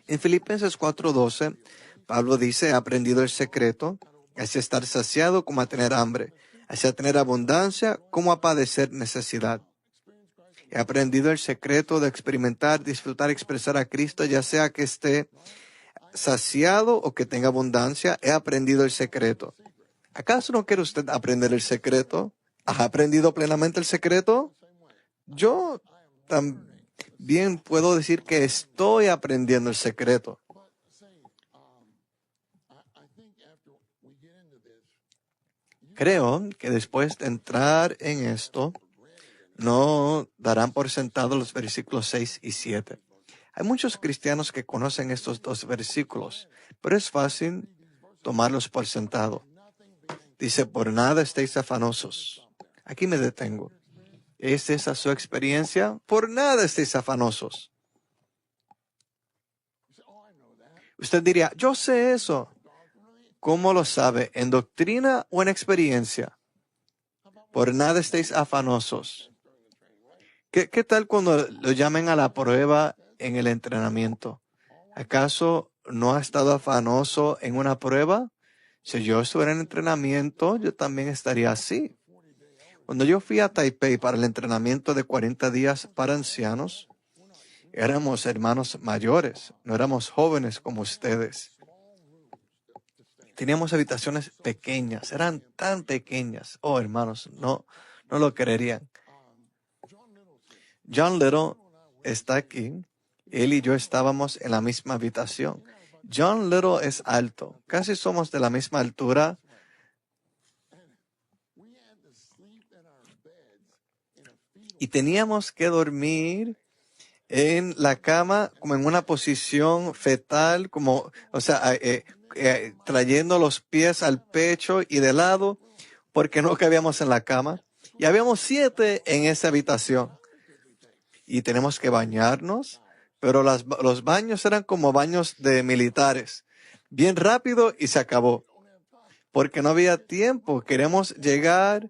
En Filipenses 4:12, Pablo dice, he aprendido el secreto, así estar saciado como a tener hambre, así a tener abundancia como a padecer necesidad. He aprendido el secreto de experimentar, disfrutar, expresar a Cristo, ya sea que esté saciado o que tenga abundancia. He aprendido el secreto. ¿Acaso no quiere usted aprender el secreto? ¿Ha aprendido plenamente el secreto? Yo también puedo decir que estoy aprendiendo el secreto. Creo que después de entrar en esto, no darán por sentado los versículos 6 y 7. Hay muchos cristianos que conocen estos dos versículos, pero es fácil tomarlos por sentado. Dice, por nada estéis afanosos. Aquí me detengo. ¿Es esa su experiencia? Por nada estéis afanosos. Usted diría, yo sé eso. ¿Cómo lo sabe? ¿En doctrina o en experiencia? Por nada estéis afanosos. ¿Qué tal cuando lo llamen a la prueba en el entrenamiento? ¿Acaso no ha estado afanoso en una prueba? Si yo estuviera en entrenamiento, yo también estaría así. Cuando yo fui a Taipei para el entrenamiento de 40 días para ancianos, éramos hermanos mayores, no éramos jóvenes como ustedes. Teníamos habitaciones pequeñas, eran tan pequeñas. Oh, hermanos, no lo creerían. John Little está aquí. Él y yo estábamos en la misma habitación. John Little es alto. Casi somos de la misma altura. Y teníamos que dormir en la cama como en una posición fetal, como, trayendo los pies al pecho y de lado, porque no cabíamos en la cama. Y habíamos 7 en esa habitación. Y tenemos que bañarnos, pero los baños eran como baños de militares. Bien rápido y se acabó. Porque no había tiempo. Queremos llegar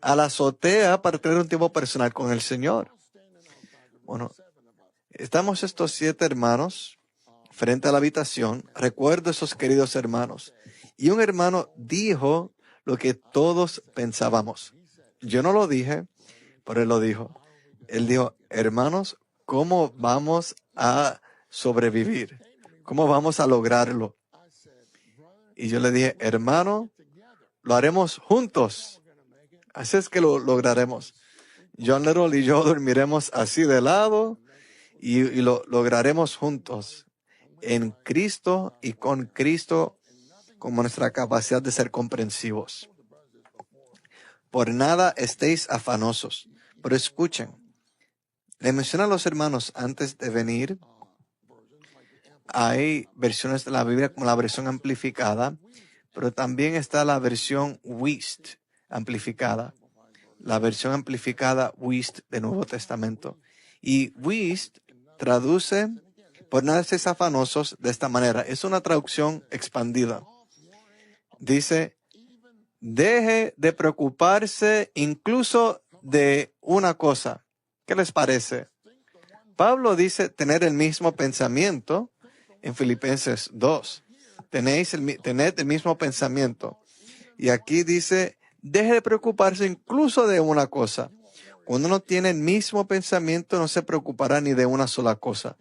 a la azotea para tener un tiempo personal con el Señor. Bueno, estamos estos 7 hermanos frente a la habitación. Recuerdo esos queridos hermanos. Y un hermano dijo lo que todos pensábamos. Yo no lo dije, pero él lo dijo. Él dijo, hermanos, ¿cómo vamos a sobrevivir? ¿Cómo vamos a lograrlo? Y yo le dije, hermano, lo haremos juntos. Así es que lo lograremos. John Little y yo dormiremos así de lado y lo lograremos juntos. En Cristo y con Cristo como nuestra capacidad de ser comprensivos. Por nada estéis afanosos. Pero escuchen. Le mencioné a los hermanos antes de venir, hay versiones de la Biblia como la versión amplificada, pero también está la versión WIST amplificada, la versión amplificada WIST del Nuevo Testamento. Y WIST traduce, por nada estéis afanosos, de esta manera. Es una traducción expandida. Dice, deje de preocuparse incluso de una cosa. ¿Qué les parece? Pablo dice tener el mismo pensamiento en Filipenses 2. Tened el mismo pensamiento. Y aquí dice, deje de preocuparse incluso de una cosa. Cuando uno tiene el mismo pensamiento, no se preocupará ni de una sola cosa.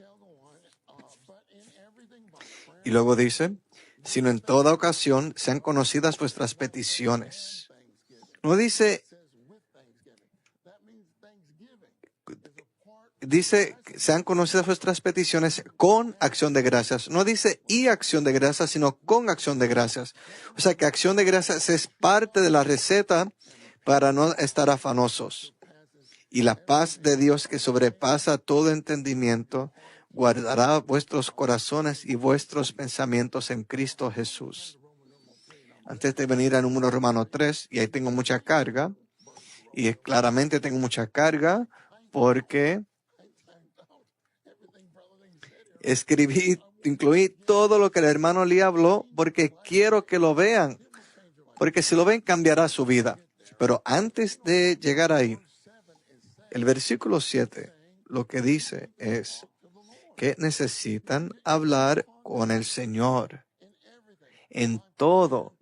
Y luego dice, sino en toda ocasión sean conocidas vuestras peticiones. No dice sean conocidas vuestras peticiones con acción de gracias. No dice y acción de gracias, sino con acción de gracias. O sea que acción de gracias es parte de la receta para no estar afanosos. Y la paz de Dios que sobrepasa todo entendimiento guardará vuestros corazones y vuestros pensamientos en Cristo Jesús. Antes de venir al número Romano 3, y ahí tengo mucha carga, y claramente tengo mucha carga porque incluí todo lo que el hermano Lee habló porque quiero que lo vean, porque si lo ven cambiará su vida. Pero antes de llegar ahí, el versículo 7 lo que dice es que necesitan hablar con el Señor en todo,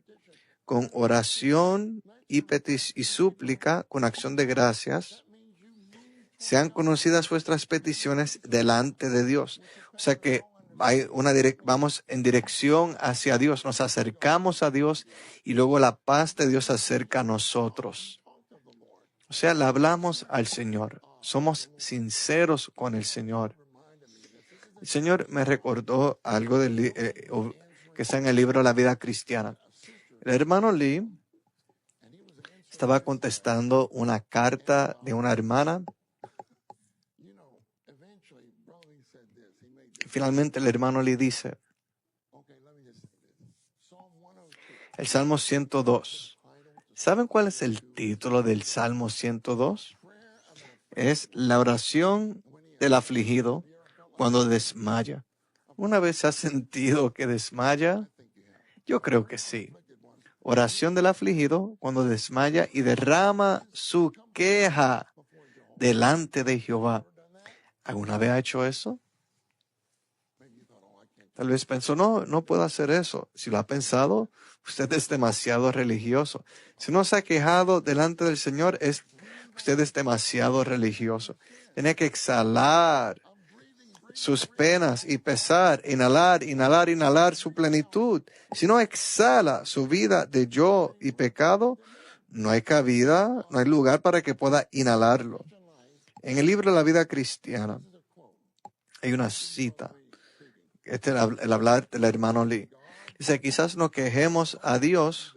con oración y súplica, con acción de gracias. Sean conocidas vuestras peticiones delante de Dios. O sea que vamos en dirección hacia Dios, nos acercamos a Dios y luego la paz de Dios se acerca a nosotros. O sea, le hablamos al Señor, somos sinceros con el Señor. El Señor me recordó algo que está en el libro La Vida Cristiana. El hermano Lee estaba contestando una carta de una hermana. Finalmente el hermano Lee dice, el Salmo 102. ¿Saben cuál es el título del Salmo 102? Es la oración del afligido cuando desmaya. ¿Una vez has sentido que desmaya? Yo creo que sí. Oración del afligido cuando desmaya y derrama su queja delante de Jehová. ¿Alguna vez ha hecho eso? Tal vez pensó, no puedo hacer eso. Si lo ha pensado, usted es demasiado religioso. Si no se ha quejado delante del Señor, usted es demasiado religioso. Tiene que exhalar sus penas y pesar, inhalar su plenitud. Si no exhala su vida de yo y pecado, no hay cabida, no hay lugar para que pueda inhalarlo. En el libro de la vida cristiana hay una cita. El hablar del hermano Lee. Dice, quizás no quejemos a Dios,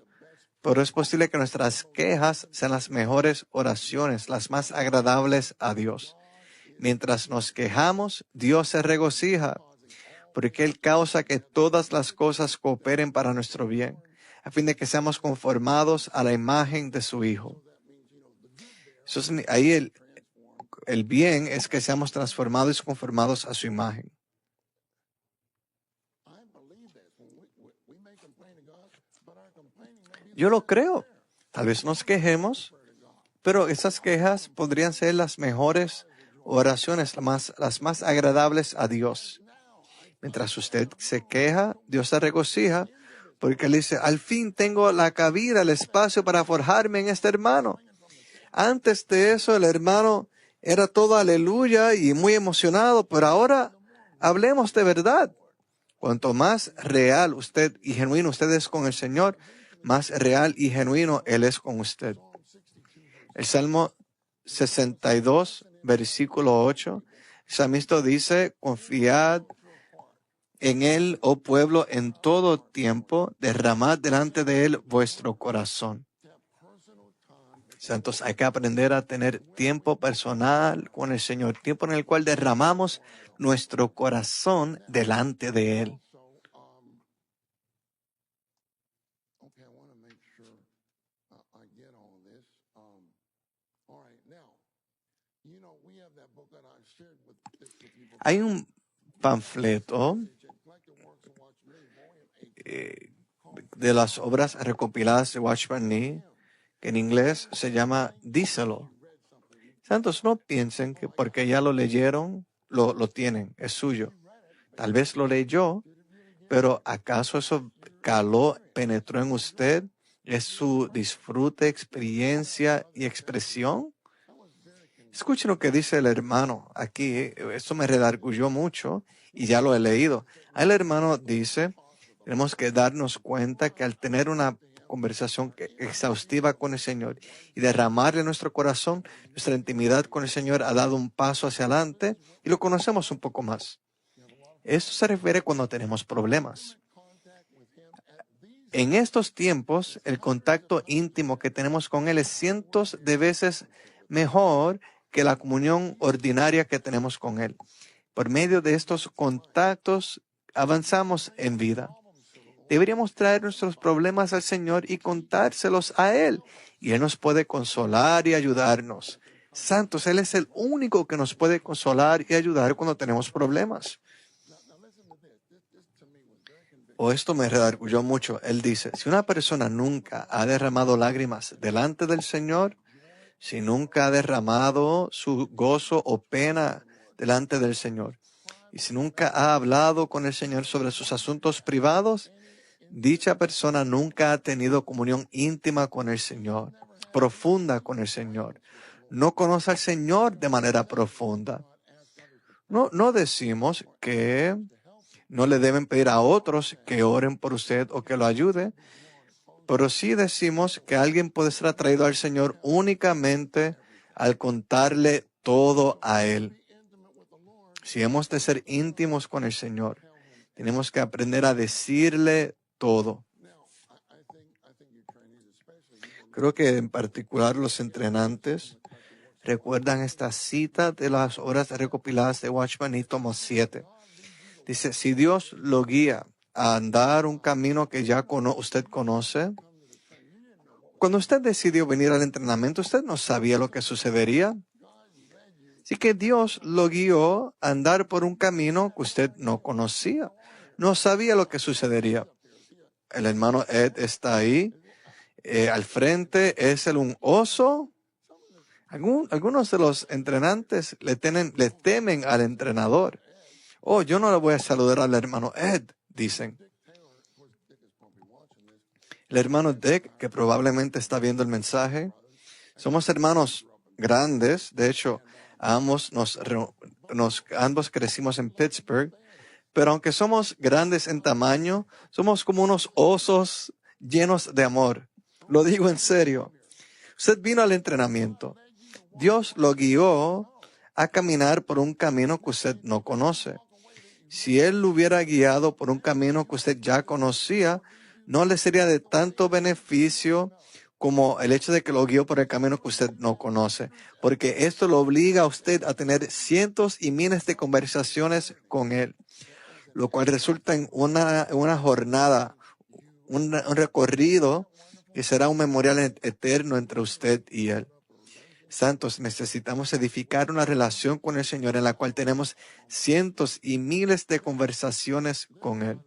pero es posible que nuestras quejas sean las mejores oraciones, las más agradables a Dios. Mientras nos quejamos, Dios se regocija, porque Él causa que todas las cosas cooperen para nuestro bien, a fin de que seamos conformados a la imagen de su Hijo. Ahí el bien es que seamos transformados y conformados a su imagen. Yo lo creo. Tal vez nos quejemos, pero esas quejas podrían ser las mejores oraciones, las más agradables a Dios. Mientras usted se queja, Dios se regocija, porque Él dice, al fin tengo la cabida, el espacio para forjarme en este hermano. Antes de eso, el hermano era todo aleluya y muy emocionado, pero ahora hablemos de verdad. Cuanto más real usted y genuino usted es con el Señor, más real y genuino Él es con usted. El Salmo 62, versículo 8, el salmista dice, confiad en Él, oh pueblo, en todo tiempo, derramad delante de Él vuestro corazón. Santos, hay que aprender a tener tiempo personal con el Señor, tiempo en el cual derramamos nuestro corazón delante de Él. Hay un panfleto de las obras recopiladas de Watchman Nee, que en inglés se llama Díselo. Santos, no piensen que porque ya lo leyeron, lo tienen, es suyo. Tal vez lo leyó, pero ¿acaso eso caló, penetró en usted? ¿Es su disfrute, experiencia y expresión? Escuchen lo que dice el hermano aquí. Esto me redarguyó mucho y ya lo he leído. El hermano dice, tenemos que darnos cuenta que al tener una conversación exhaustiva con el Señor y derramarle nuestro corazón, nuestra intimidad con el Señor ha dado un paso hacia adelante y lo conocemos un poco más. Esto se refiere cuando tenemos problemas. En estos tiempos, el contacto íntimo que tenemos con Él es cientos de veces mejor que la comunión ordinaria que tenemos con Él. Por medio de estos contactos avanzamos en vida. Deberíamos traer nuestros problemas al Señor y contárselos a Él. Y Él nos puede consolar y ayudarnos. Santos, Él es el único que nos puede consolar y ayudar cuando tenemos problemas. Esto me redarguyó mucho. Él dice, si una persona nunca ha derramado lágrimas delante del Señor, si nunca ha derramado su gozo o pena delante del Señor, y si nunca ha hablado con el Señor sobre sus asuntos privados, dicha persona nunca ha tenido comunión íntima con el Señor, profunda con el Señor. No conoce al Señor de manera profunda. No decimos que no le deben pedir a otros que oren por usted o que lo ayude, pero sí decimos que alguien puede ser atraído al Señor únicamente al contarle todo a Él. Si hemos de ser íntimos con el Señor, tenemos que aprender a decirle todo. Creo que en particular los entrenantes recuerdan esta cita de las horas recopiladas de Watchman Nee, tomo 7. Dice, si Dios lo guía a andar un camino que ya usted conoce, cuando usted decidió venir al entrenamiento, usted no sabía lo que sucedería. Así que Dios lo guió a andar por un camino que usted no conocía. No sabía lo que sucedería. El hermano Ed está ahí. Al frente es un oso. Algunos de los entrenantes le temen al entrenador. Yo no le voy a saludar al hermano Ed, dicen. El hermano Dick, que probablemente está viendo el mensaje, somos hermanos grandes. De hecho, ambos crecimos en Pittsburgh, pero aunque somos grandes en tamaño, somos como unos osos llenos de amor. Lo digo en serio. Usted vino al entrenamiento. Dios lo guió a caminar por un camino que usted no conoce. Si Él lo hubiera guiado por un camino que usted ya conocía, no le sería de tanto beneficio como el hecho de que lo guió por el camino que usted no conoce, porque esto lo obliga a usted a tener cientos y miles de conversaciones con Él, lo cual resulta en una jornada, un recorrido que será un memorial eterno entre usted y Él. Santos, necesitamos edificar una relación con el Señor en la cual tenemos cientos y miles de conversaciones con Él.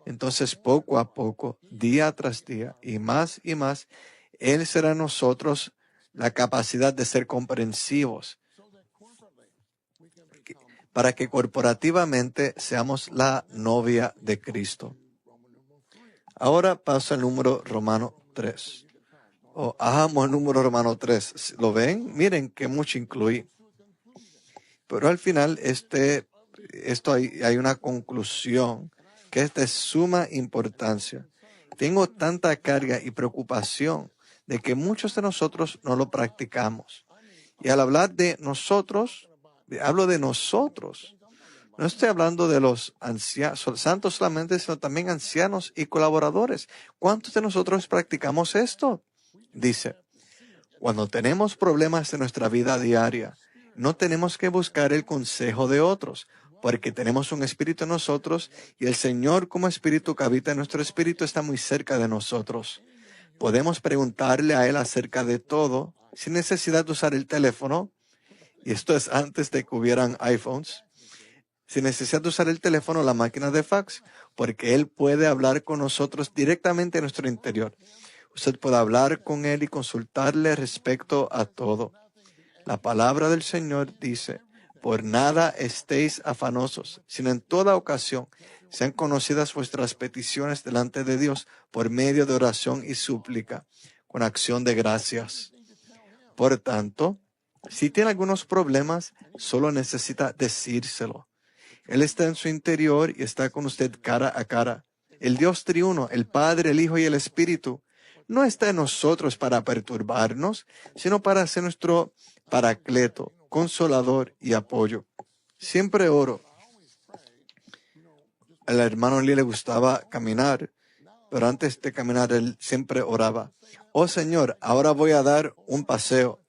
Entonces, poco a poco, día tras día, y más, Él será en nosotros la capacidad de ser comprensivos para que corporativamente seamos la novia de Cristo. Ahora paso al número romano 3. Amo el número romano 3. ¿Lo ven? Miren que mucho incluí. Pero al final, hay una conclusión que es de suma importancia. Tengo tanta carga y preocupación de que muchos de nosotros no lo practicamos. Y al hablar de nosotros, hablo de nosotros. No estoy hablando de los santos solamente, sino también ancianos y colaboradores. ¿Cuántos de nosotros practicamos esto? Dice, cuando tenemos problemas en nuestra vida diaria, no tenemos que buscar el consejo de otros, porque tenemos un espíritu en nosotros y el Señor como espíritu que habita en nuestro espíritu está muy cerca de nosotros. Podemos preguntarle a Él acerca de todo sin necesidad de usar el teléfono, y esto es antes de que hubieran iPhones, sin necesidad de usar el teléfono o la máquina de fax, porque Él puede hablar con nosotros directamente en nuestro interior. Usted puede hablar con Él y consultarle respecto a todo. La palabra del Señor dice, por nada estéis afanosos, sino en toda ocasión sean conocidas vuestras peticiones delante de Dios por medio de oración y súplica, con acción de gracias. Por tanto, si tiene algunos problemas, solo necesita decírselo. Él está en su interior y está con usted cara a cara. El Dios triuno, el Padre, el Hijo y el Espíritu, no está en nosotros para perturbarnos, sino para ser nuestro paracleto, consolador y apoyo. Siempre oro. Al hermano Lee le gustaba caminar, pero antes de caminar él siempre oraba. Oh Señor, ahora voy a dar un paseo.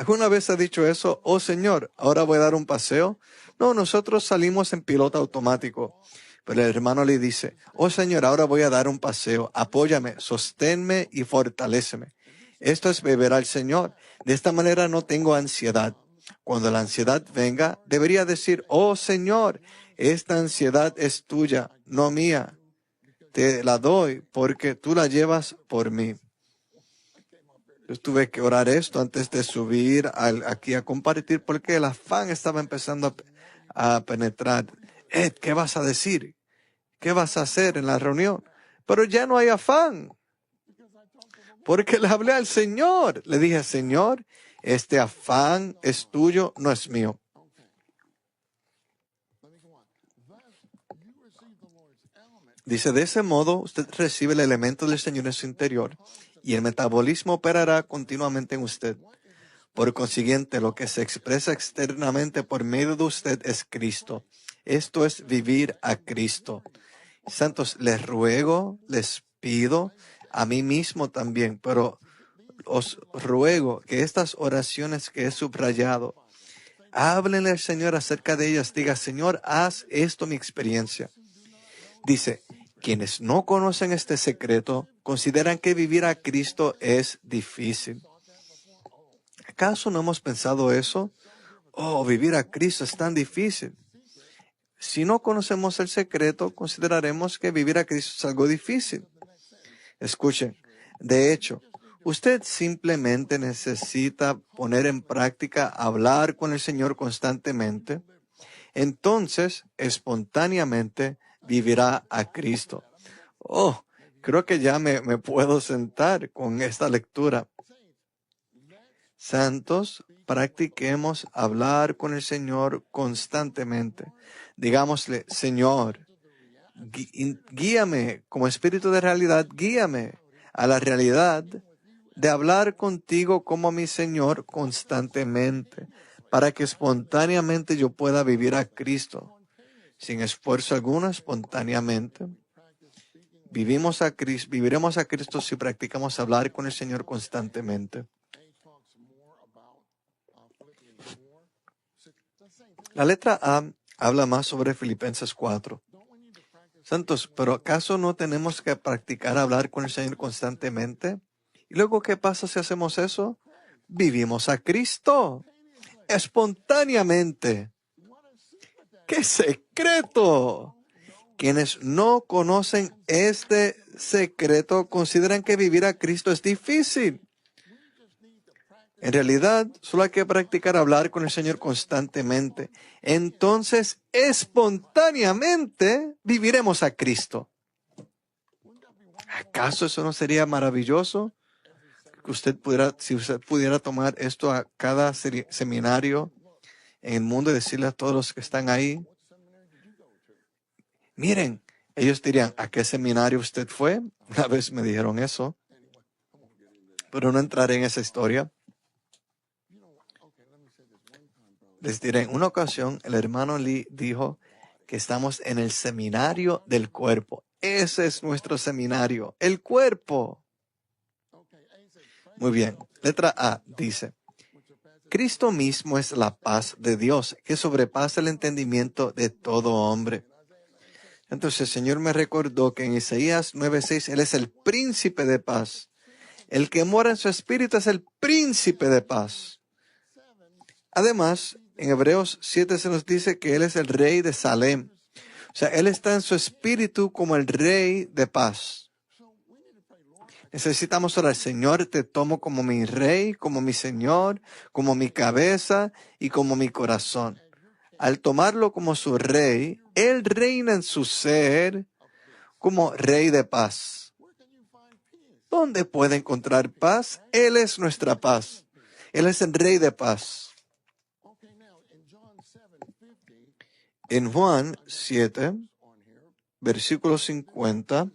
¿Alguna vez ha dicho eso? Oh Señor, ahora voy a dar un paseo. No, nosotros salimos en piloto automático. Pero el hermano le dice, oh Señor, ahora voy a dar un paseo. Apóyame, sosténme y fortaléceme. Esto es beber al Señor. De esta manera no tengo ansiedad. Cuando la ansiedad venga, debería decir, oh Señor, esta ansiedad es tuya, no mía. Te la doy porque tú la llevas por mí. Yo tuve que orar esto antes de subir aquí a compartir porque el afán estaba empezando a penetrar. Ed, ¿qué vas a decir? ¿Qué vas a hacer en la reunión? Pero ya no hay afán. Porque le hablé al Señor. Le dije, Señor, este afán es tuyo, no es mío. Dice, de ese modo, usted recibe el elemento del Señor en su interior y el metabolismo operará continuamente en usted. Por consiguiente, lo que se expresa externamente por medio de usted es Cristo. Esto es vivir a Cristo. Santos, les ruego, les pido, a mí mismo también, pero os ruego que estas oraciones que he subrayado, háblenle al Señor acerca de ellas. Diga, Señor, haz esto mi experiencia. Dice, quienes no conocen este secreto consideran que vivir a Cristo es difícil. ¿Acaso no hemos pensado eso? Oh, vivir a Cristo es tan difícil. Si no conocemos el secreto, consideraremos que vivir a Cristo es algo difícil. Escuchen, de hecho, usted simplemente necesita poner en práctica hablar con el Señor constantemente. Entonces, espontáneamente, vivirá a Cristo. Oh, creo que ya me puedo sentar con esta lectura. Santos, practiquemos hablar con el Señor constantemente. Digámosle, Señor, guíame como espíritu de realidad, guíame a la realidad de hablar contigo como mi Señor constantemente, para que espontáneamente yo pueda vivir a Cristo. Sin esfuerzo alguno, espontáneamente. Viviremos a Cristo si practicamos hablar con el Señor constantemente. La letra A habla más sobre Filipenses 4. Santos, ¿pero acaso no tenemos que practicar hablar con el Señor constantemente? ¿Y luego qué pasa si hacemos eso? Vivimos a Cristo espontáneamente. ¡Qué secreto! Quienes no conocen este secreto consideran que vivir a Cristo es difícil. En realidad, solo hay que practicar hablar con el Señor constantemente. Entonces, espontáneamente viviremos a Cristo. ¿Acaso eso no sería maravilloso? Que si usted pudiera tomar esto a cada seminario en el mundo y decirle a todos los que están ahí, miren, ellos dirían, ¿a qué seminario usted fue? Una vez me dijeron eso, pero no entraré en esa historia. Les diré, en una ocasión el hermano Lee dijo que estamos en el seminario del cuerpo. Ese es nuestro seminario, el cuerpo. Muy bien, letra A dice, Cristo mismo es la paz de Dios que sobrepasa el entendimiento de todo hombre. Entonces el Señor me recordó que en Isaías 9:6 Él es el príncipe de paz. El que mora en su espíritu es el príncipe de paz. Además, en Hebreos 7 se nos dice que Él es el rey de Salem. O sea, Él está en su espíritu como el rey de paz. Necesitamos orar, Señor, te tomo como mi rey, como mi Señor, como mi cabeza y como mi corazón. Al tomarlo como su rey, Él reina en su ser como rey de paz. ¿Dónde puede encontrar paz? Él es nuestra paz. Él es el rey de paz. En Juan 7, versículo 50,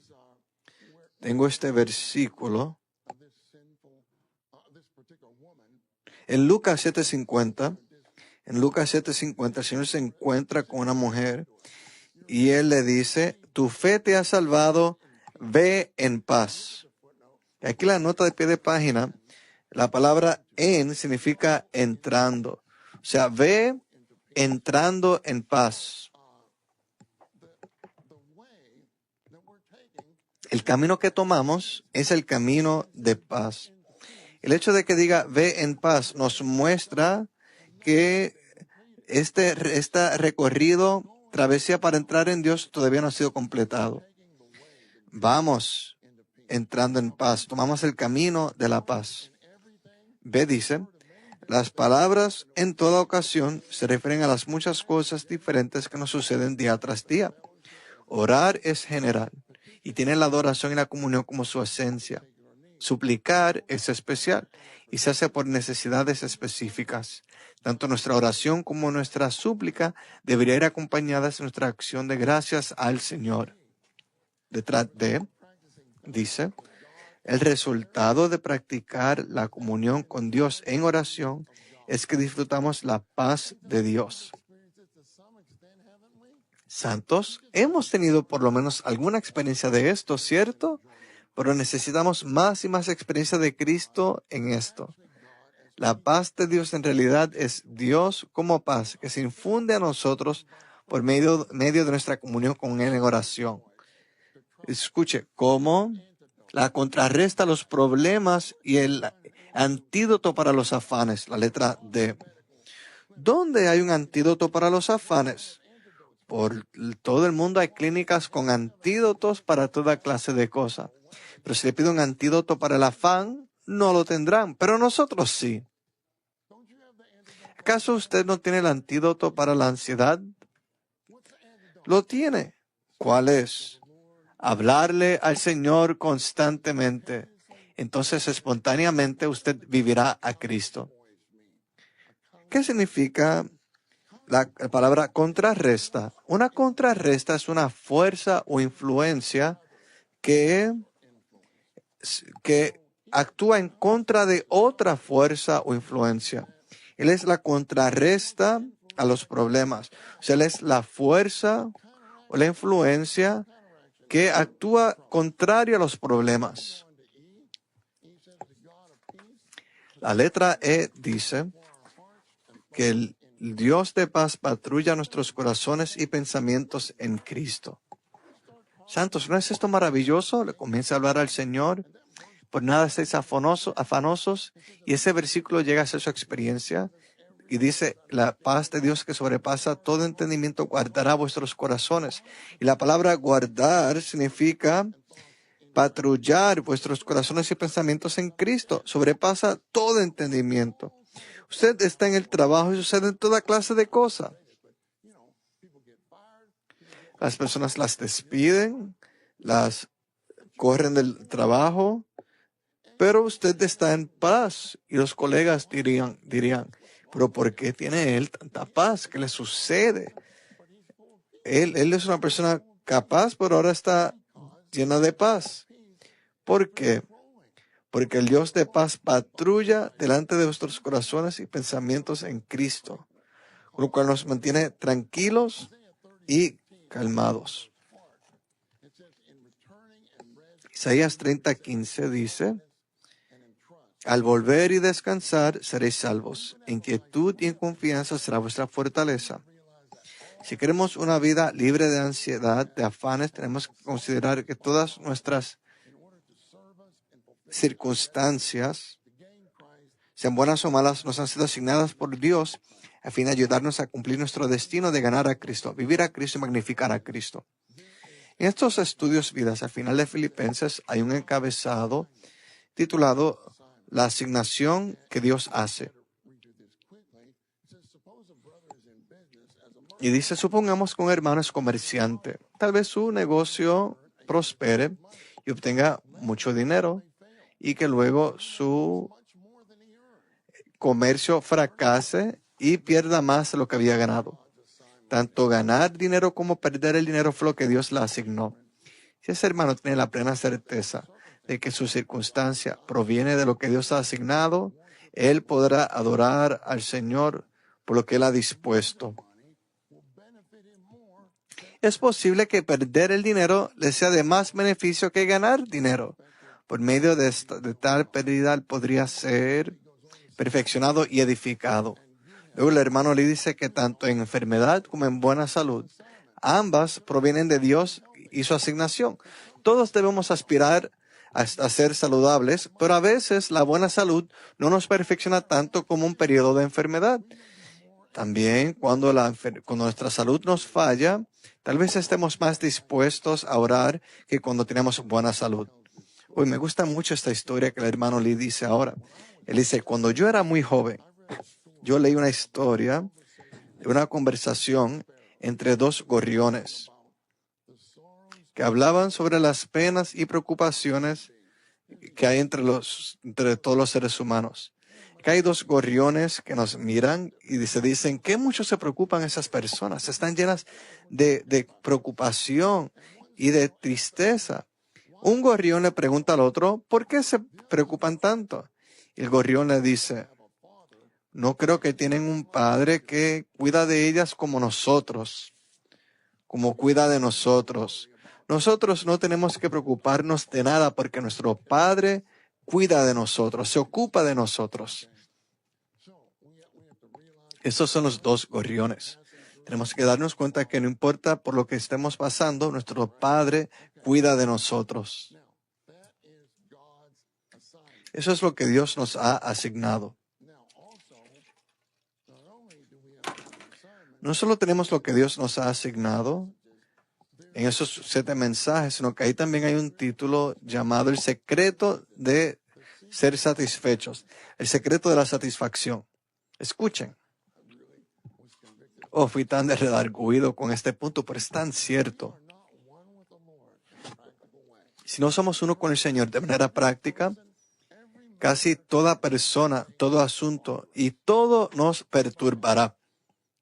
tengo este versículo. En Lucas 7:50, el Señor se encuentra con una mujer y Él le dice, tu fe te ha salvado, ve en paz. Y aquí la nota de pie de página, La palabra en significa entrando. O sea, ve entrando en paz. El camino que tomamos es el camino de paz. El hecho de que diga ve en paz nos muestra que este recorrido, travesía para entrar en Dios, todavía no ha sido completado. Vamos entrando en paz. Tomamos el camino de la paz. B dice, las palabras en toda ocasión se refieren a las muchas cosas diferentes que nos suceden día tras día. Orar es general y tiene la adoración y la comunión como su esencia. Suplicar es especial y se hace por necesidades específicas. Tanto nuestra oración como nuestra súplica debería ir acompañadas de nuestra acción de gracias al Señor. Detrás de, dice, el resultado de practicar la comunión con Dios en oración es que disfrutamos la paz de Dios. Santos, hemos tenido por lo menos alguna experiencia de esto, ¿cierto? Pero necesitamos más y más experiencia de Cristo en esto. La paz de Dios en realidad es Dios como paz que se infunde a nosotros por medio de nuestra comunión con Él en oración. Escuche, ¿cómo? La contrarresta a los problemas y el antídoto para los afanes, la letra D. ¿Dónde hay un antídoto para los afanes? Por todo el mundo hay clínicas con antídotos para toda clase de cosas. Pero si le pido un antídoto para el afán, no lo tendrán, pero nosotros sí. ¿Acaso usted no tiene el antídoto para la ansiedad? Lo tiene. ¿Cuál es? Hablarle al Señor constantemente. Entonces, espontáneamente, usted vivirá a Cristo. ¿Qué significa la palabra contrarresta? Una contrarresta es una fuerza o influencia que actúa en contra de otra fuerza o influencia. Él es la contrarresta a los problemas. O sea, Él es la fuerza o la influencia que actúa contrario a los problemas. La letra E dice que el Dios de paz patrulla nuestros corazones y pensamientos en Cristo. Santos, ¿no es esto maravilloso? Le comienza a hablar al Señor. Por nada estéis afanosos. Y ese versículo llega a ser su experiencia. Y dice, la paz de Dios que sobrepasa todo entendimiento guardará vuestros corazones. Y la palabra guardar significa patrullar vuestros corazones y pensamientos en Cristo. Sobrepasa todo entendimiento. Usted está en el trabajo y suceden toda clase de cosas. Las personas las despiden, las corren del trabajo, pero usted está en paz. Y los colegas dirían, pero ¿por qué tiene él tanta paz? ¿Qué le sucede? Él es una persona capaz, pero ahora está llena de paz. ¿Por qué? Porque el Dios de paz patrulla delante de vuestros corazones y pensamientos en Cristo, con lo cual nos mantiene tranquilos y calmados. Isaías 30:15 dice, al volver y descansar seréis salvos. En quietud y en confianza será vuestra fortaleza. Si queremos una vida libre de ansiedad, de afanes, tenemos que considerar que todas nuestras circunstancias, sean buenas o malas, nos han sido asignadas por Dios a fin de ayudarnos a cumplir nuestro destino de ganar a Cristo, vivir a Cristo y magnificar a Cristo. En estos estudios vidas, al final de Filipenses, hay un encabezado titulado La asignación que Dios hace. Y dice, supongamos que un hermano es comerciante. Tal vez su negocio prospere y obtenga mucho dinero y que luego su comercio fracase y pierda más de lo que había ganado. Tanto ganar dinero como perder el dinero fue lo que Dios le asignó. Si ese hermano tiene la plena certeza de que su circunstancia proviene de lo que Dios ha asignado, él podrá adorar al Señor por lo que Él ha dispuesto. Es posible que perder el dinero le sea de más beneficio que ganar dinero, Por medio de tal pérdida podría ser perfeccionado y edificado. Luego el hermano le dice que tanto en enfermedad como en buena salud, ambas provienen de Dios y su asignación. Todos debemos aspirar a ser saludables, pero a veces la buena salud no nos perfecciona tanto como un periodo de enfermedad. También cuando nuestra salud nos falla, tal vez estemos más dispuestos a orar que cuando tenemos buena salud. Uy, me gusta mucho esta historia que el hermano Lee dice ahora. Él dice, cuando yo era muy joven, yo leí una historia de una conversación entre dos gorriones que hablaban sobre las penas y preocupaciones que hay entre todos los seres humanos. Que hay dos gorriones que nos miran y se dicen, ¿qué mucho se preocupan esas personas? Están llenas de preocupación y de tristeza. Un gorrión le pregunta al otro, ¿por qué se preocupan tanto? Y el gorrión le dice, no creo que tienen un padre que cuida de ellas como nosotros, como cuida de nosotros. Nosotros no tenemos que preocuparnos de nada porque nuestro Padre cuida de nosotros, se ocupa de nosotros. Estos son los dos gorriones. Tenemos que darnos cuenta que no importa por lo que estemos pasando, nuestro Padre cuida de nosotros. Eso es lo que Dios nos ha asignado. No solo tenemos lo que Dios nos ha asignado en esos 7 mensajes, sino que ahí también hay un título llamado El secreto de ser satisfechos. El secreto de la satisfacción. Escuchen. Oh, fui tan redarguido con este punto, pero es tan cierto. Si no somos uno con el Señor de manera práctica, casi toda persona, todo asunto y todo nos perturbará.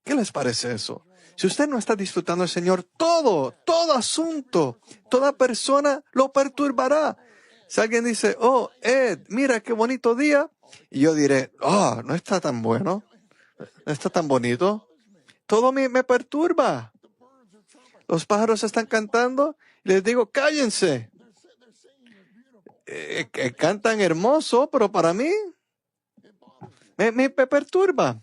¿Qué les parece eso? Si usted no está disfrutando del Señor, todo asunto, toda persona lo perturbará. Si alguien dice, oh, Ed, mira qué bonito día, y yo diré, oh, no está tan bueno, no está tan bonito, todo me perturba. Los pájaros están cantando, y les digo, cállense. Cantan hermoso, pero para mí me perturba.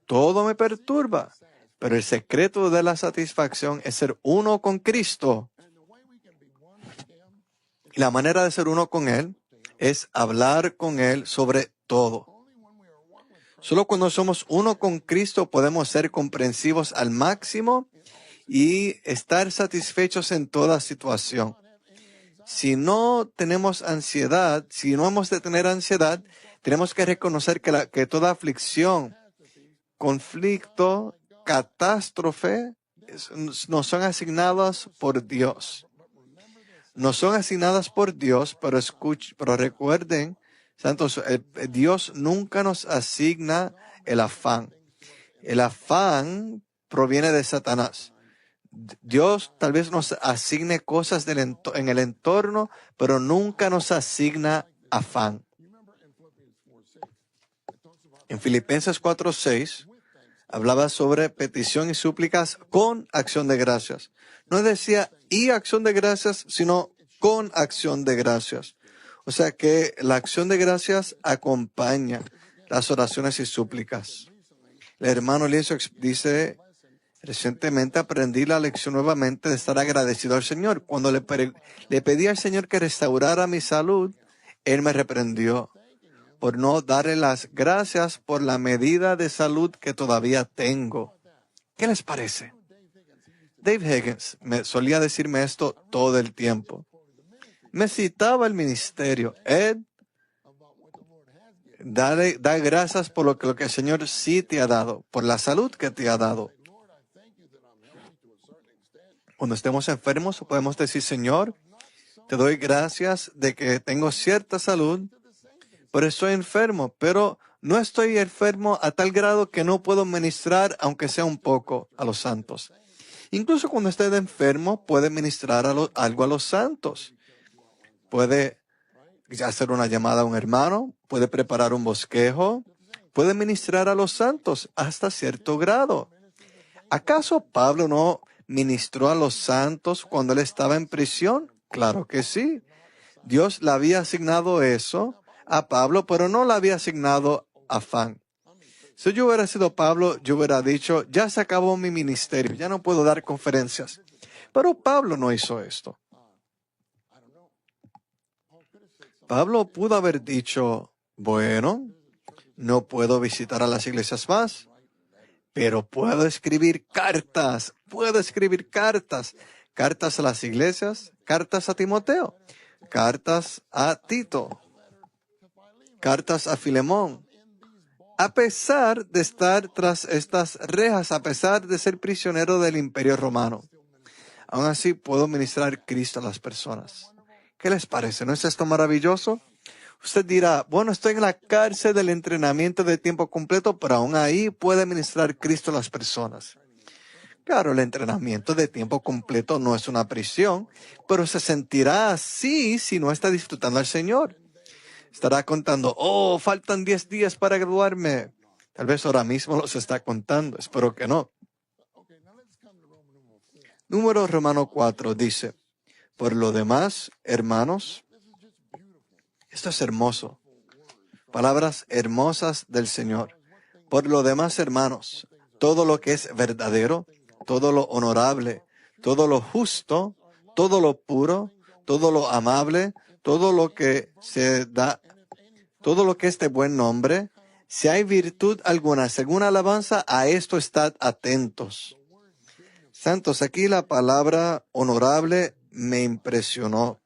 Todo me perturba. Pero el secreto de la satisfacción es ser uno con Cristo. Y la manera de ser uno con Él es hablar con Él sobre todo. Solo cuando somos uno con Cristo podemos ser comprensivos al máximo y estar satisfechos en toda situación. Si no tenemos ansiedad, si no hemos de tener ansiedad, tenemos que reconocer que toda aflicción, conflicto, catástrofe, nos son asignadas por Dios. Nos son asignadas por Dios, pero recuerden, santos, Dios nunca nos asigna el afán. El afán proviene de Satanás. Dios tal vez nos asigne cosas en el entorno, pero nunca nos asigna afán. En Filipenses 4:6 hablaba sobre petición y súplicas con acción de gracias. No decía y acción de gracias, sino con acción de gracias. O sea que la acción de gracias acompaña las oraciones y súplicas. El hermano Lienzo dice, recientemente aprendí la lección nuevamente de estar agradecido al Señor. Cuando le pedí al Señor que restaurara mi salud, Él me reprendió por no darle las gracias por la medida de salud que todavía tengo. ¿Qué les parece? Dave Higgins solía decirme esto todo el tiempo. Me citaba el ministerio. Ed, da gracias por lo que el Señor sí te ha dado, por la salud que te ha dado. Cuando estemos enfermos, podemos decir, Señor, te doy gracias de que tengo cierta salud, pero estoy enfermo, pero no estoy enfermo a tal grado que no puedo ministrar, aunque sea un poco, a los santos. Incluso cuando esté enfermo, puede ministrar algo a los santos. Puede hacer una llamada a un hermano, puede preparar un bosquejo, puede ministrar a los santos hasta cierto grado. ¿Acaso Pablo no ministró a los santos cuando él estaba en prisión? Claro que sí. Dios le había asignado eso a Pablo, pero no le había asignado afán. Si yo hubiera sido Pablo, yo hubiera dicho, ya se acabó mi ministerio, ya no puedo dar conferencias. Pero Pablo no hizo esto. Pablo pudo haber dicho, bueno, no puedo visitar a las iglesias más, pero puedo escribir cartas, cartas a las iglesias, cartas a Timoteo, cartas a Tito, cartas a Filemón. A pesar de estar tras estas rejas, a pesar de ser prisionero del Imperio Romano, aún así puedo ministrar Cristo a las personas. ¿Qué les parece? ¿No es esto maravilloso? Usted dirá, bueno, estoy en la cárcel del entrenamiento de tiempo completo, pero aún ahí puede ministrar Cristo a las personas. Claro, el entrenamiento de tiempo completo no es una prisión, pero se sentirá así si no está disfrutando al Señor. Estará contando, oh, faltan 10 días para graduarme. Tal vez ahora mismo los está contando, espero que no. Número Romano 4 dice, por lo demás, hermanos, esto es hermoso. Palabras hermosas del Señor. Por lo demás, hermanos, todo lo que es verdadero, todo lo honorable, todo lo justo, todo lo puro, todo lo amable, todo lo que se da, todo lo que es de buen nombre, si hay virtud alguna, según alabanza, a esto estad atentos. Santos, aquí la palabra honorable me impresionó.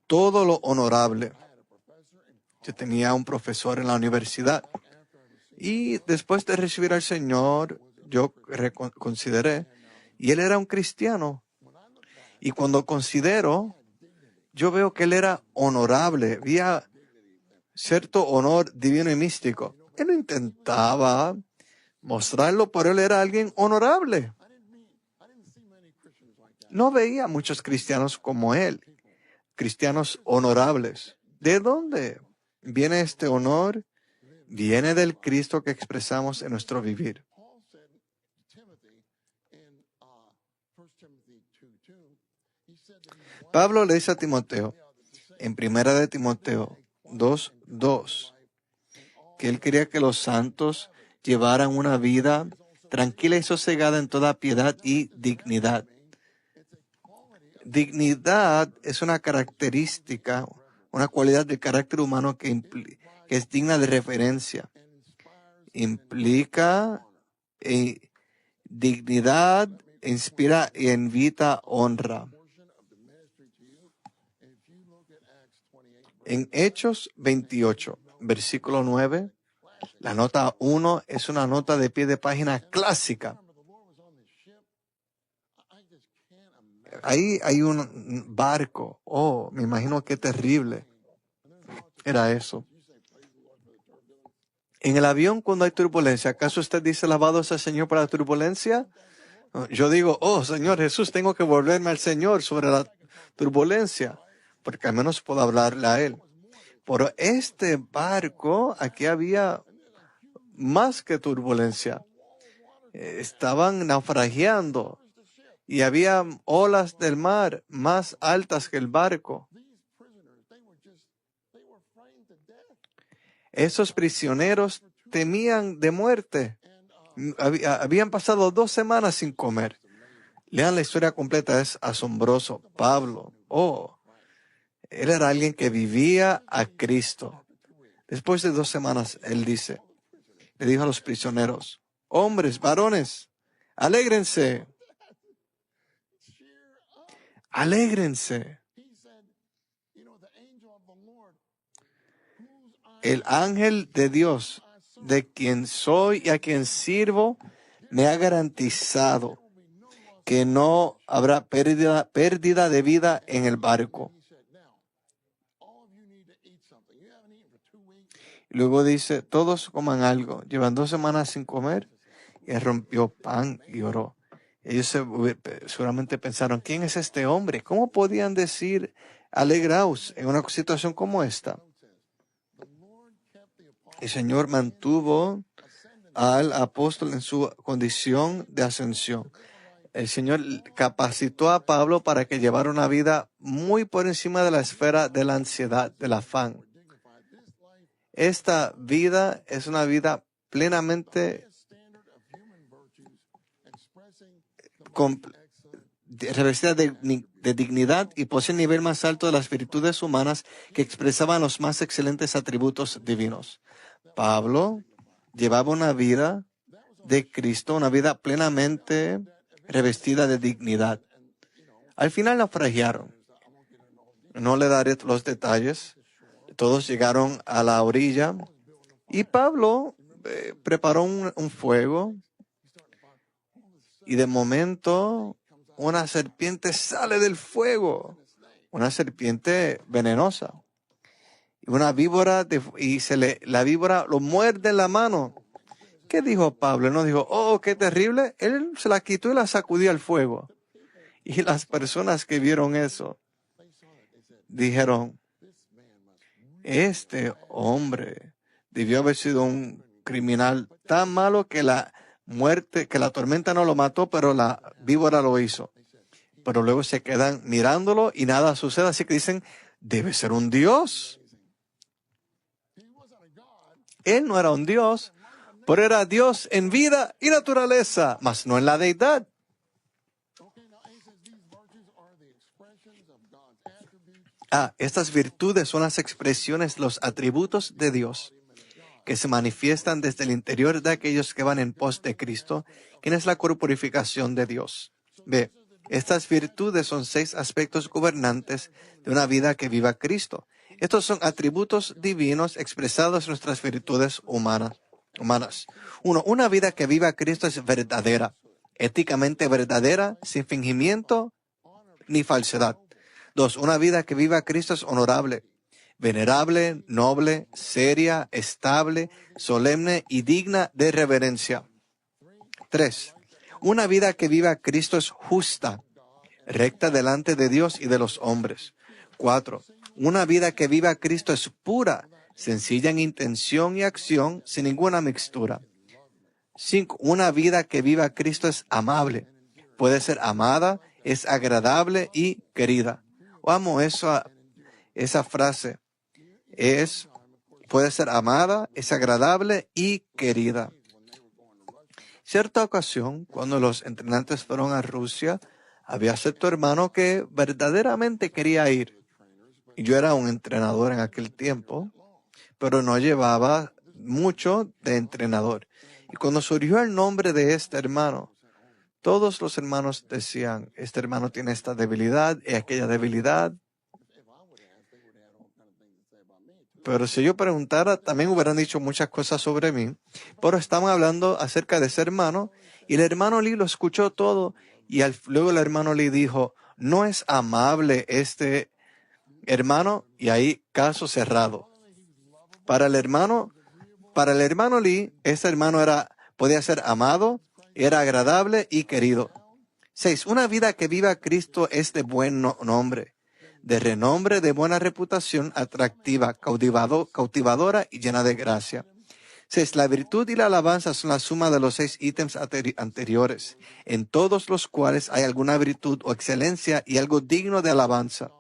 Todo lo honorable. Yo tenía un profesor en la universidad y después de recibir al Señor, yo consideré, y él era un cristiano. Y cuando considero, yo veo que él era honorable, había cierto honor divino y místico. Él no intentaba mostrarlo, pero él era alguien honorable. No veía muchos cristianos como él, cristianos honorables. ¿De dónde viene este honor? Viene del Cristo que expresamos en nuestro vivir. Pablo le dice a Timoteo, en 1 de Timoteo 2:2, que él quería que los santos llevaran una vida tranquila y sosegada en toda piedad y dignidad. Dignidad es una característica, una cualidad del carácter humano que es digna de referencia. Implica dignidad, inspira y invita honra. En Hechos 28, versículo 9, la nota 1 es una nota de pie de página clásica. Ahí hay un barco. Oh, me imagino qué terrible era eso. En el avión, cuando hay turbulencia, ¿acaso usted dice alabado sea el Señor para la turbulencia? Yo digo, oh Señor Jesús, tengo que volverme al Señor sobre la turbulencia, porque al menos puedo hablarle a Él. Pero este barco, aquí había más que turbulencia. Estaban naufragiando y había olas del mar más altas que el barco. Esos prisioneros temían de muerte. Habían pasado 2 semanas sin comer. Lean la historia completa, es asombroso. Pablo, él era alguien que vivía a Cristo. Después de 2 semanas, él le dijo a los prisioneros, hombres, varones, alégrense. Alégrense. El ángel de Dios, de quien soy y a quien sirvo, me ha garantizado que no habrá pérdida de vida en el barco. Luego dice, todos coman algo. Llevan 2 semanas sin comer y él rompió pan y oró. Ellos seguramente pensaron, ¿quién es este hombre? ¿Cómo podían decir alegraos en una situación como esta? El Señor mantuvo al apóstol en su condición de ascensión. El Señor capacitó a Pablo para que llevara una vida muy por encima de la esfera de la ansiedad, del afán. Esta vida es una vida plenamente revestida de dignidad y posee el nivel más alto de las virtudes humanas que expresaban los más excelentes atributos divinos. Pablo llevaba una vida de Cristo, una vida plenamente revestida de dignidad. Al final naufragaron. No le daré los detalles. Todos llegaron a la orilla y Pablo preparó un fuego y de momento una serpiente sale del fuego, una serpiente venenosa. Y una víbora, la víbora lo muerde en la mano. ¿Qué dijo Pablo? Él no dijo, oh, qué terrible. Él se la quitó y la sacudió al fuego. Y las personas que vieron eso dijeron, este hombre debió haber sido un criminal tan malo que la tormenta no lo mató, pero la víbora lo hizo. Pero luego se quedan mirándolo y nada sucede, así que dicen, debe ser un dios. Él no era un dios, pero era Dios en vida y naturaleza, mas no en la deidad. Estas virtudes son las expresiones, los atributos de Dios que se manifiestan desde el interior de aquellos que van en pos de Cristo, quien es la corporificación de Dios. B. Estas virtudes son 6 aspectos gobernantes de una vida que viva Cristo. Estos son atributos divinos expresados en nuestras virtudes humanas. 1. Una vida que viva Cristo es verdadera, éticamente verdadera, sin fingimiento ni falsedad. 2. Una vida que viva Cristo es honorable, venerable, noble, seria, estable, solemne y digna de reverencia. 3. Una vida que viva Cristo es justa, recta delante de Dios y de los hombres. 4. Una vida que viva Cristo es pura, sencilla en intención y acción, sin ninguna mixtura. 5. Una vida que viva Cristo es amable, puede ser amada, es agradable y querida. Amo esa frase. Puede ser amada, es agradable y querida. Cierta ocasión, cuando los entrenantes fueron a Rusia, había cierto hermano que verdaderamente quería ir. Y yo era un entrenador en aquel tiempo, pero no llevaba mucho de entrenador. Y cuando surgió el nombre de este hermano, todos los hermanos decían, este hermano tiene esta debilidad y aquella debilidad. Pero si yo preguntara, también hubieran dicho muchas cosas sobre mí. Pero estaban hablando acerca de ese hermano y el hermano Lee lo escuchó todo y luego el hermano Lee dijo, no es amable este hermano, y ahí caso cerrado. Para el hermano Lee, este hermano podía ser amado, era agradable y querido. 6. Una vida que viva Cristo es de buen nombre, de renombre, de buena reputación, atractiva, cautivadora y llena de gracia. 6. La virtud y la alabanza son la suma de los 6 ítems anteriores, en todos los cuales hay alguna virtud o excelencia y algo digno de alabanza.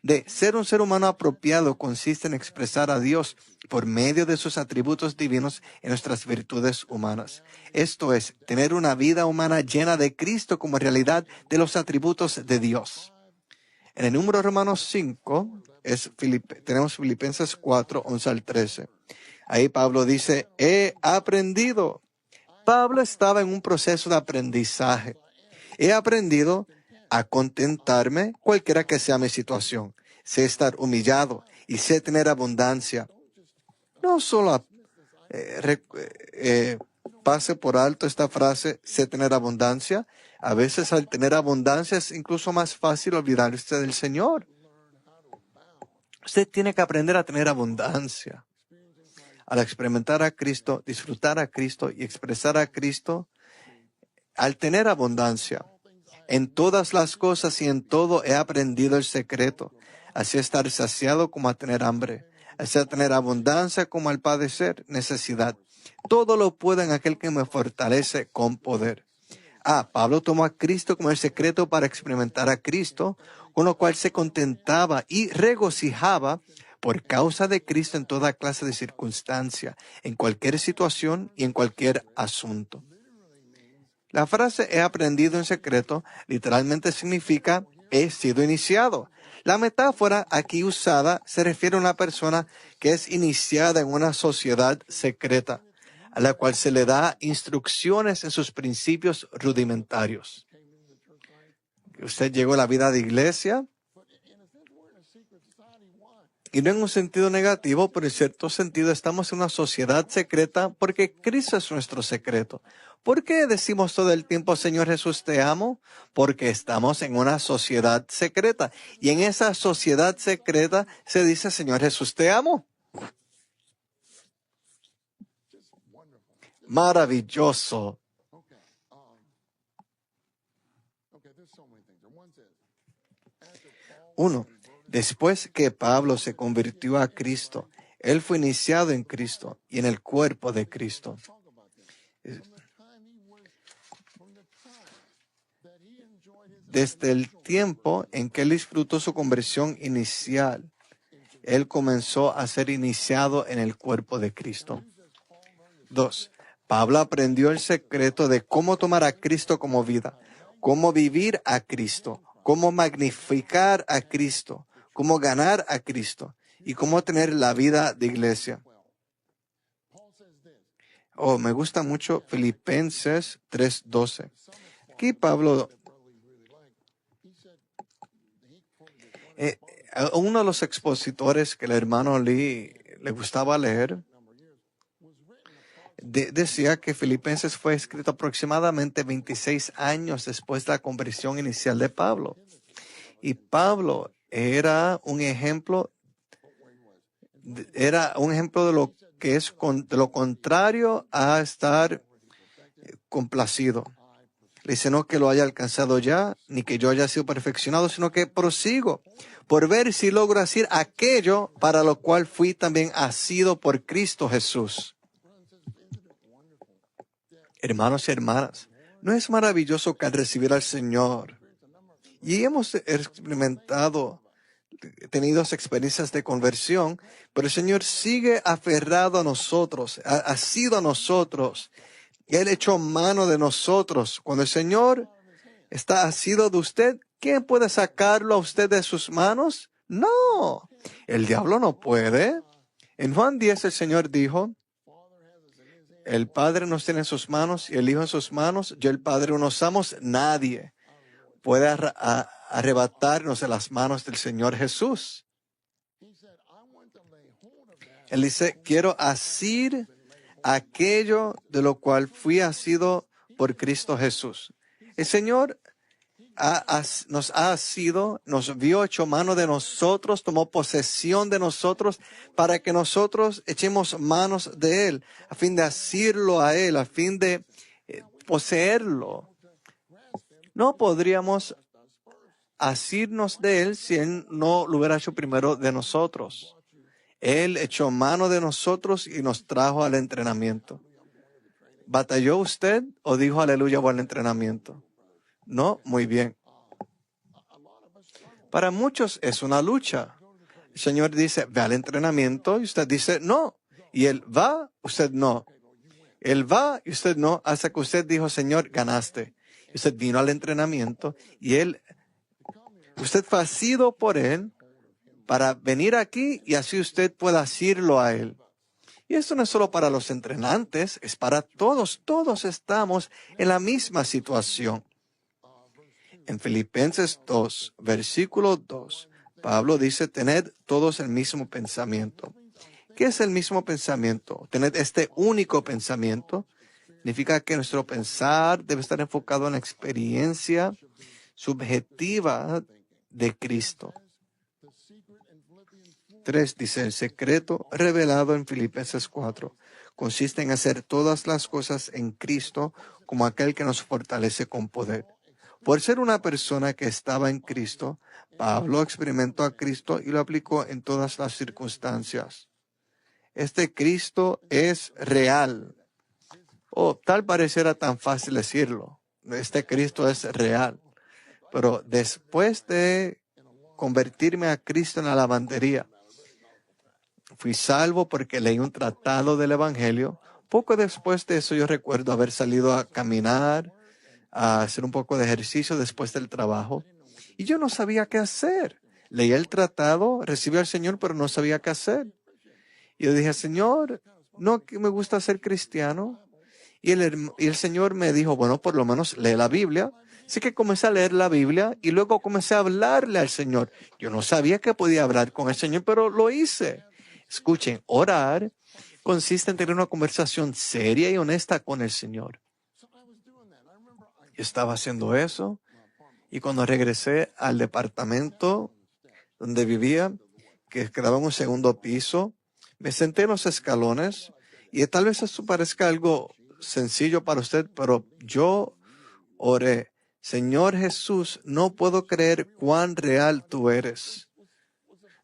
De ser un ser humano apropiado consiste en expresar a Dios por medio de sus atributos divinos en nuestras virtudes humanas. Esto es, tener una vida humana llena de Cristo como realidad de los atributos de Dios. En el número Romanos 5, tenemos Filipenses 4, 11 al 13. Ahí Pablo dice, he aprendido. Pablo estaba en un proceso de aprendizaje. He aprendido a contentarme cualquiera que sea mi situación. Sé estar humillado y sé tener abundancia. No solo pase por alto esta frase, sé tener abundancia. A veces al tener abundancia es incluso más fácil olvidarse del Señor. Usted tiene que aprender a tener abundancia. Al experimentar a Cristo, disfrutar a Cristo y expresar a Cristo, al tener abundancia. En todas las cosas y en todo he aprendido el secreto, así estar saciado como a tener hambre, así a tener abundancia como al padecer necesidad. Todo lo puedo en aquel que me fortalece con poder. Pablo tomó a Cristo como el secreto para experimentar a Cristo, con lo cual se contentaba y regocijaba por causa de Cristo en toda clase de circunstancia, en cualquier situación y en cualquier asunto. La frase he aprendido en secreto literalmente significa he sido iniciado. La metáfora aquí usada se refiere a una persona que es iniciada en una sociedad secreta, a la cual se le da instrucciones en sus principios rudimentarios. Usted llegó a la vida de iglesia, y no en un sentido negativo, pero en cierto sentido estamos en una sociedad secreta porque Cristo es nuestro secreto. ¿Por qué decimos todo el tiempo, Señor Jesús, te amo? Porque estamos en una sociedad secreta. Y en esa sociedad secreta se dice, Señor Jesús, te amo. Maravilloso. Uno, después que Pablo se convirtió a Cristo, él fue iniciado en Cristo y en el cuerpo de Cristo. Desde el tiempo en que él disfrutó su conversión inicial, él comenzó a ser iniciado en el cuerpo de Cristo. 2. Pablo aprendió el secreto de cómo tomar a Cristo como vida, cómo vivir a Cristo, cómo magnificar a Cristo, cómo ganar a Cristo y cómo tener la vida de iglesia. Me gusta mucho Filipenses 3:12. Aquí Pablo, uno de los expositores que el hermano Lee le gustaba leer, decía que Filipenses fue escrito aproximadamente 26 años después de la conversión inicial de Pablo. Y Pablo era un ejemplo de lo que es de lo contrario a estar complacido. Le dice, no que lo haya alcanzado ya, ni que yo haya sido perfeccionado, sino que prosigo por ver si logro hacer aquello para lo cual fui también asido por Cristo Jesús. Hermanos y hermanas, ¿no es maravilloso que al recibir al Señor y hemos experimentado, tenido experiencias de conversión, pero el Señor sigue aferrado a nosotros, ha sido a nosotros, Él echó mano de nosotros? Cuando el Señor está asido de usted, ¿quién puede sacarlo a usted de sus manos? No, el diablo no puede. En Juan 10 el Señor dijo, el Padre nos tiene en sus manos y el Hijo en sus manos. Yo el Padre no usamos, nadie puede arrebatarnos de las manos del Señor Jesús. Él dice, quiero asir aquello de lo cual fui asido por Cristo Jesús. El Señor nos ha asido, nos vio, echó mano de nosotros, tomó posesión de nosotros para que nosotros echemos manos de Él, a fin de asirlo a Él, a fin de poseerlo. No podríamos asirnos de Él si Él no lo hubiera hecho primero de nosotros. Él echó mano de nosotros y nos trajo al entrenamiento. ¿Batalló usted o dijo aleluya por el entrenamiento? No, muy bien. Para muchos es una lucha. El Señor dice, ve al entrenamiento y usted dice, no. Y Él va, usted no. Él va y usted no, hasta que usted dijo, Señor, ganaste. Y usted vino al entrenamiento y usted fue asido por Él para venir aquí y así usted pueda asirlo a Él. Y esto no es solo para los entrenantes, es para todos. Todos estamos en la misma situación. En Filipenses 2, versículo 2, Pablo dice, tened todos el mismo pensamiento. ¿Qué es el mismo pensamiento? Tened este único pensamiento. Significa que nuestro pensar debe estar enfocado en la experiencia subjetiva de Cristo. 3 dice, el secreto revelado en Filipenses 4 consiste en hacer todas las cosas en Cristo como aquel que nos fortalece con poder. Por ser una persona que estaba en Cristo, Pablo experimentó a Cristo y lo aplicó en todas las circunstancias. Este Cristo es real. Tal pareciera tan fácil decirlo. este Cristo es real. Pero después de convertirme a Cristo en la lavandería, fui salvo porque leí un tratado del Evangelio. Poco después de eso yo recuerdo haber salido a caminar, a hacer un poco de ejercicio después del trabajo. Y yo no sabía qué hacer. Leí el tratado, recibí al Señor, pero no sabía qué hacer. Y yo dije, Señor, no que me gusta ser cristiano. Y el Señor me dijo, bueno, por lo menos lee la Biblia. Así que comencé a leer la Biblia y luego comencé a hablarle al Señor. Yo no sabía que podía hablar con el Señor, pero lo hice. Escuchen, orar consiste en tener una conversación seria y honesta con el Señor. Yo estaba haciendo eso y cuando regresé al departamento donde vivía, que quedaba en un segundo piso, me senté en los escalones y tal vez eso parezca algo sencillo para usted, pero yo oré, Señor Jesús, no puedo creer cuán real tú eres.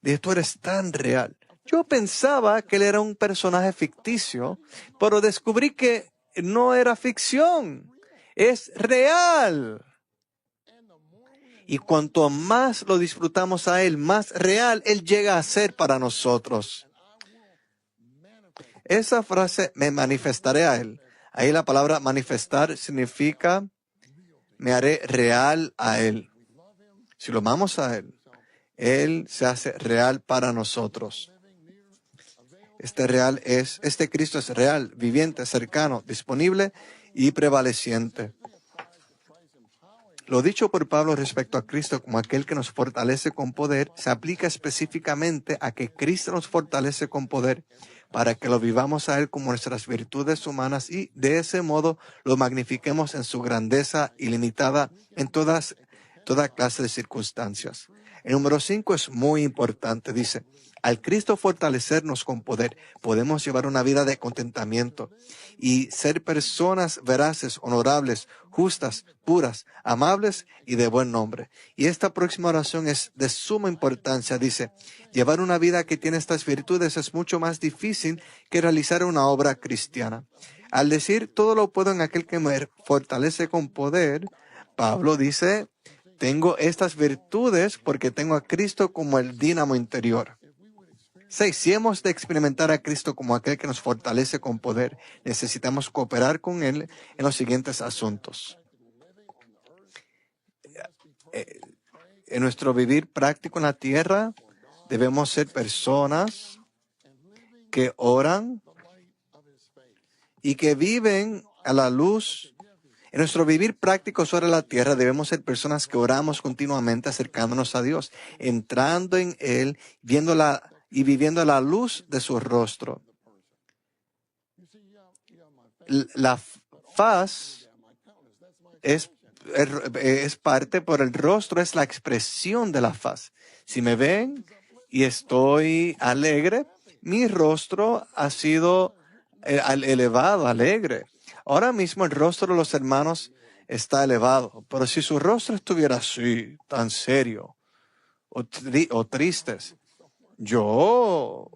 Dije, tú eres tan real. Yo pensaba que él era un personaje ficticio, pero descubrí que no era ficción, es real. Y cuanto más lo disfrutamos a él, más real él llega a ser para nosotros. Esa frase, me manifestaré a él. Ahí la palabra manifestar significa me haré real a él. Si lo amamos a él, él se hace real para nosotros. Este Cristo es real, viviente, cercano, disponible y prevaleciente. Lo dicho por Pablo respecto a Cristo como aquel que nos fortalece con poder, se aplica específicamente a que Cristo nos fortalece con poder para que lo vivamos a Él como nuestras virtudes humanas y de ese modo lo magnifiquemos en su grandeza ilimitada en toda clase de circunstancias. El número 5 es muy importante, dice, al Cristo fortalecernos con poder, podemos llevar una vida de contentamiento y ser personas veraces, honorables, justas, puras, amables y de buen nombre. Y esta próxima oración es de suma importancia. Dice, llevar una vida que tiene estas virtudes es mucho más difícil que realizar una obra cristiana. Al decir, todo lo puedo en aquel que me fortalece con poder, Pablo dice, tengo estas virtudes porque tengo a Cristo como el dínamo interior. 6. Si hemos de experimentar a Cristo como aquel que nos fortalece con poder, necesitamos cooperar con Él en los siguientes asuntos. En nuestro vivir práctico en la tierra, debemos ser personas que oran y que viven a la luz. En nuestro vivir práctico sobre la tierra, debemos ser personas que oramos continuamente acercándonos a Dios, entrando en Él, viéndola y viviendo la luz de su rostro. La faz es parte, por el rostro es la expresión de la faz. Si me ven y estoy alegre, mi rostro ha sido elevado, alegre. Ahora mismo el rostro de los hermanos está elevado, pero si su rostro estuviera así, tan serio o tristes, yo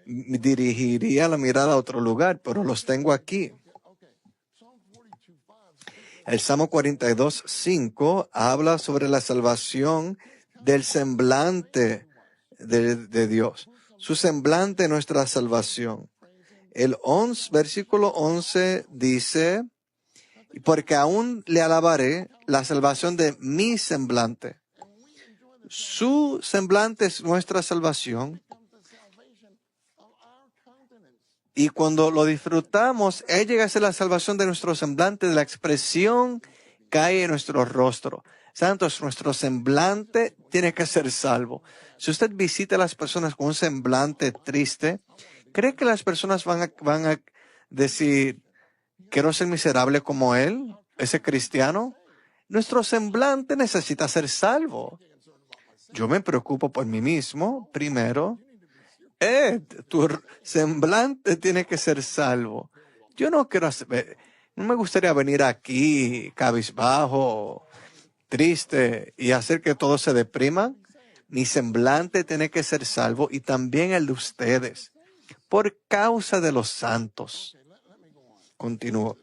dirigiría la mirada a otro lugar, pero los tengo aquí. El Salmo 42:5 habla sobre la salvación del semblante de Dios. Su semblante, nuestra salvación. El versículo 11 dice, porque aún le alabaré la salvación de mi semblante. Su semblante es nuestra salvación. Y cuando lo disfrutamos, Él llega a ser la salvación de nuestro semblante, de la expresión cae en nuestro rostro. Santos, nuestro semblante tiene que ser salvo. Si usted visita a las personas con un semblante triste, ¿cree que las personas van a decir, quiero ser miserable como él, ese cristiano? Nuestro semblante necesita ser salvo. Yo me preocupo por mí mismo primero. Tu semblante tiene que ser salvo. Yo no me gustaría venir aquí cabizbajo, triste y hacer que todos se depriman. Mi semblante tiene que ser salvo y también el de ustedes, por causa de los santos. Continúo.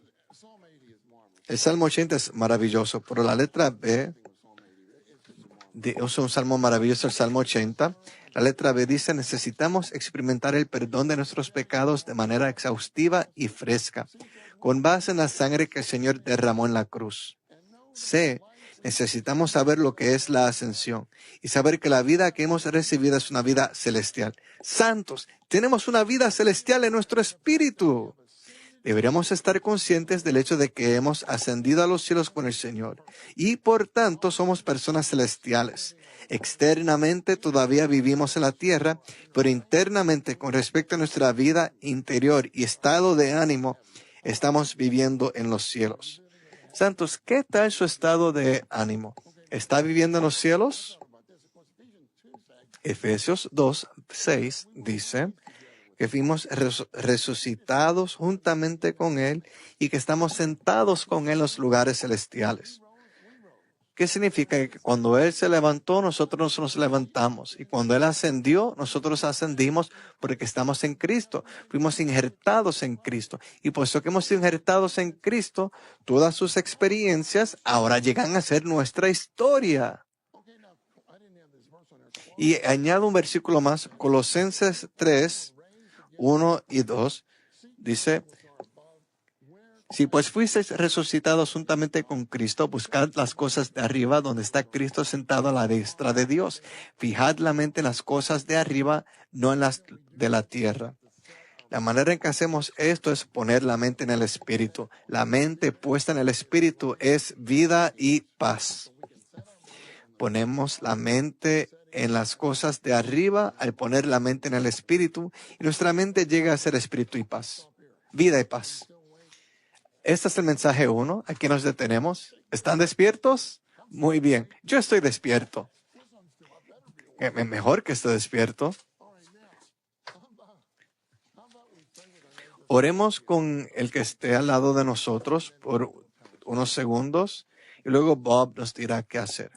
El Salmo 80 es maravilloso, pero la letra B, es un salmo maravilloso, el Salmo 80. La letra B dice, necesitamos experimentar el perdón de nuestros pecados de manera exhaustiva y fresca, con base en la sangre que el Señor derramó en la cruz. C, necesitamos saber lo que es la ascensión y saber que la vida que hemos recibido es una vida celestial. Santos, tenemos una vida celestial en nuestro espíritu. Deberíamos estar conscientes del hecho de que hemos ascendido a los cielos con el Señor y por tanto somos personas celestiales. Externamente todavía vivimos en la tierra, pero internamente con respecto a nuestra vida interior y estado de ánimo, estamos viviendo en los cielos. Santos, ¿qué tal su estado de ánimo? ¿Está viviendo en los cielos? Efesios 2:6 dice que fuimos resucitados juntamente con Él y que estamos sentados con Él en los lugares celestiales. ¿Qué significa? Que cuando Él se levantó, nosotros nos levantamos. Y cuando Él ascendió, nosotros ascendimos porque estamos en Cristo. Fuimos injertados en Cristo. Y por eso que hemos sido injertados en Cristo, todas sus experiencias ahora llegan a ser nuestra historia. Y añado un versículo más, Colosenses 3:1 y 2, dice, si pues fuisteis resucitados juntamente con Cristo, buscad las cosas de arriba donde está Cristo sentado a la diestra de Dios. Fijad la mente en las cosas de arriba, no en las de la tierra. La manera en que hacemos esto es poner la mente en el Espíritu. La mente puesta en el Espíritu es vida y paz. Ponemos la mente en las cosas de arriba al poner la mente en el Espíritu y nuestra mente llega a ser Espíritu y paz. Vida y paz. Este es el mensaje 1. Aquí nos detenemos. ¿Están despiertos? Muy bien. Yo estoy despierto. Mejor que esté despierto. Oremos con el que esté al lado de nosotros por unos segundos y luego Bob nos dirá qué hacer.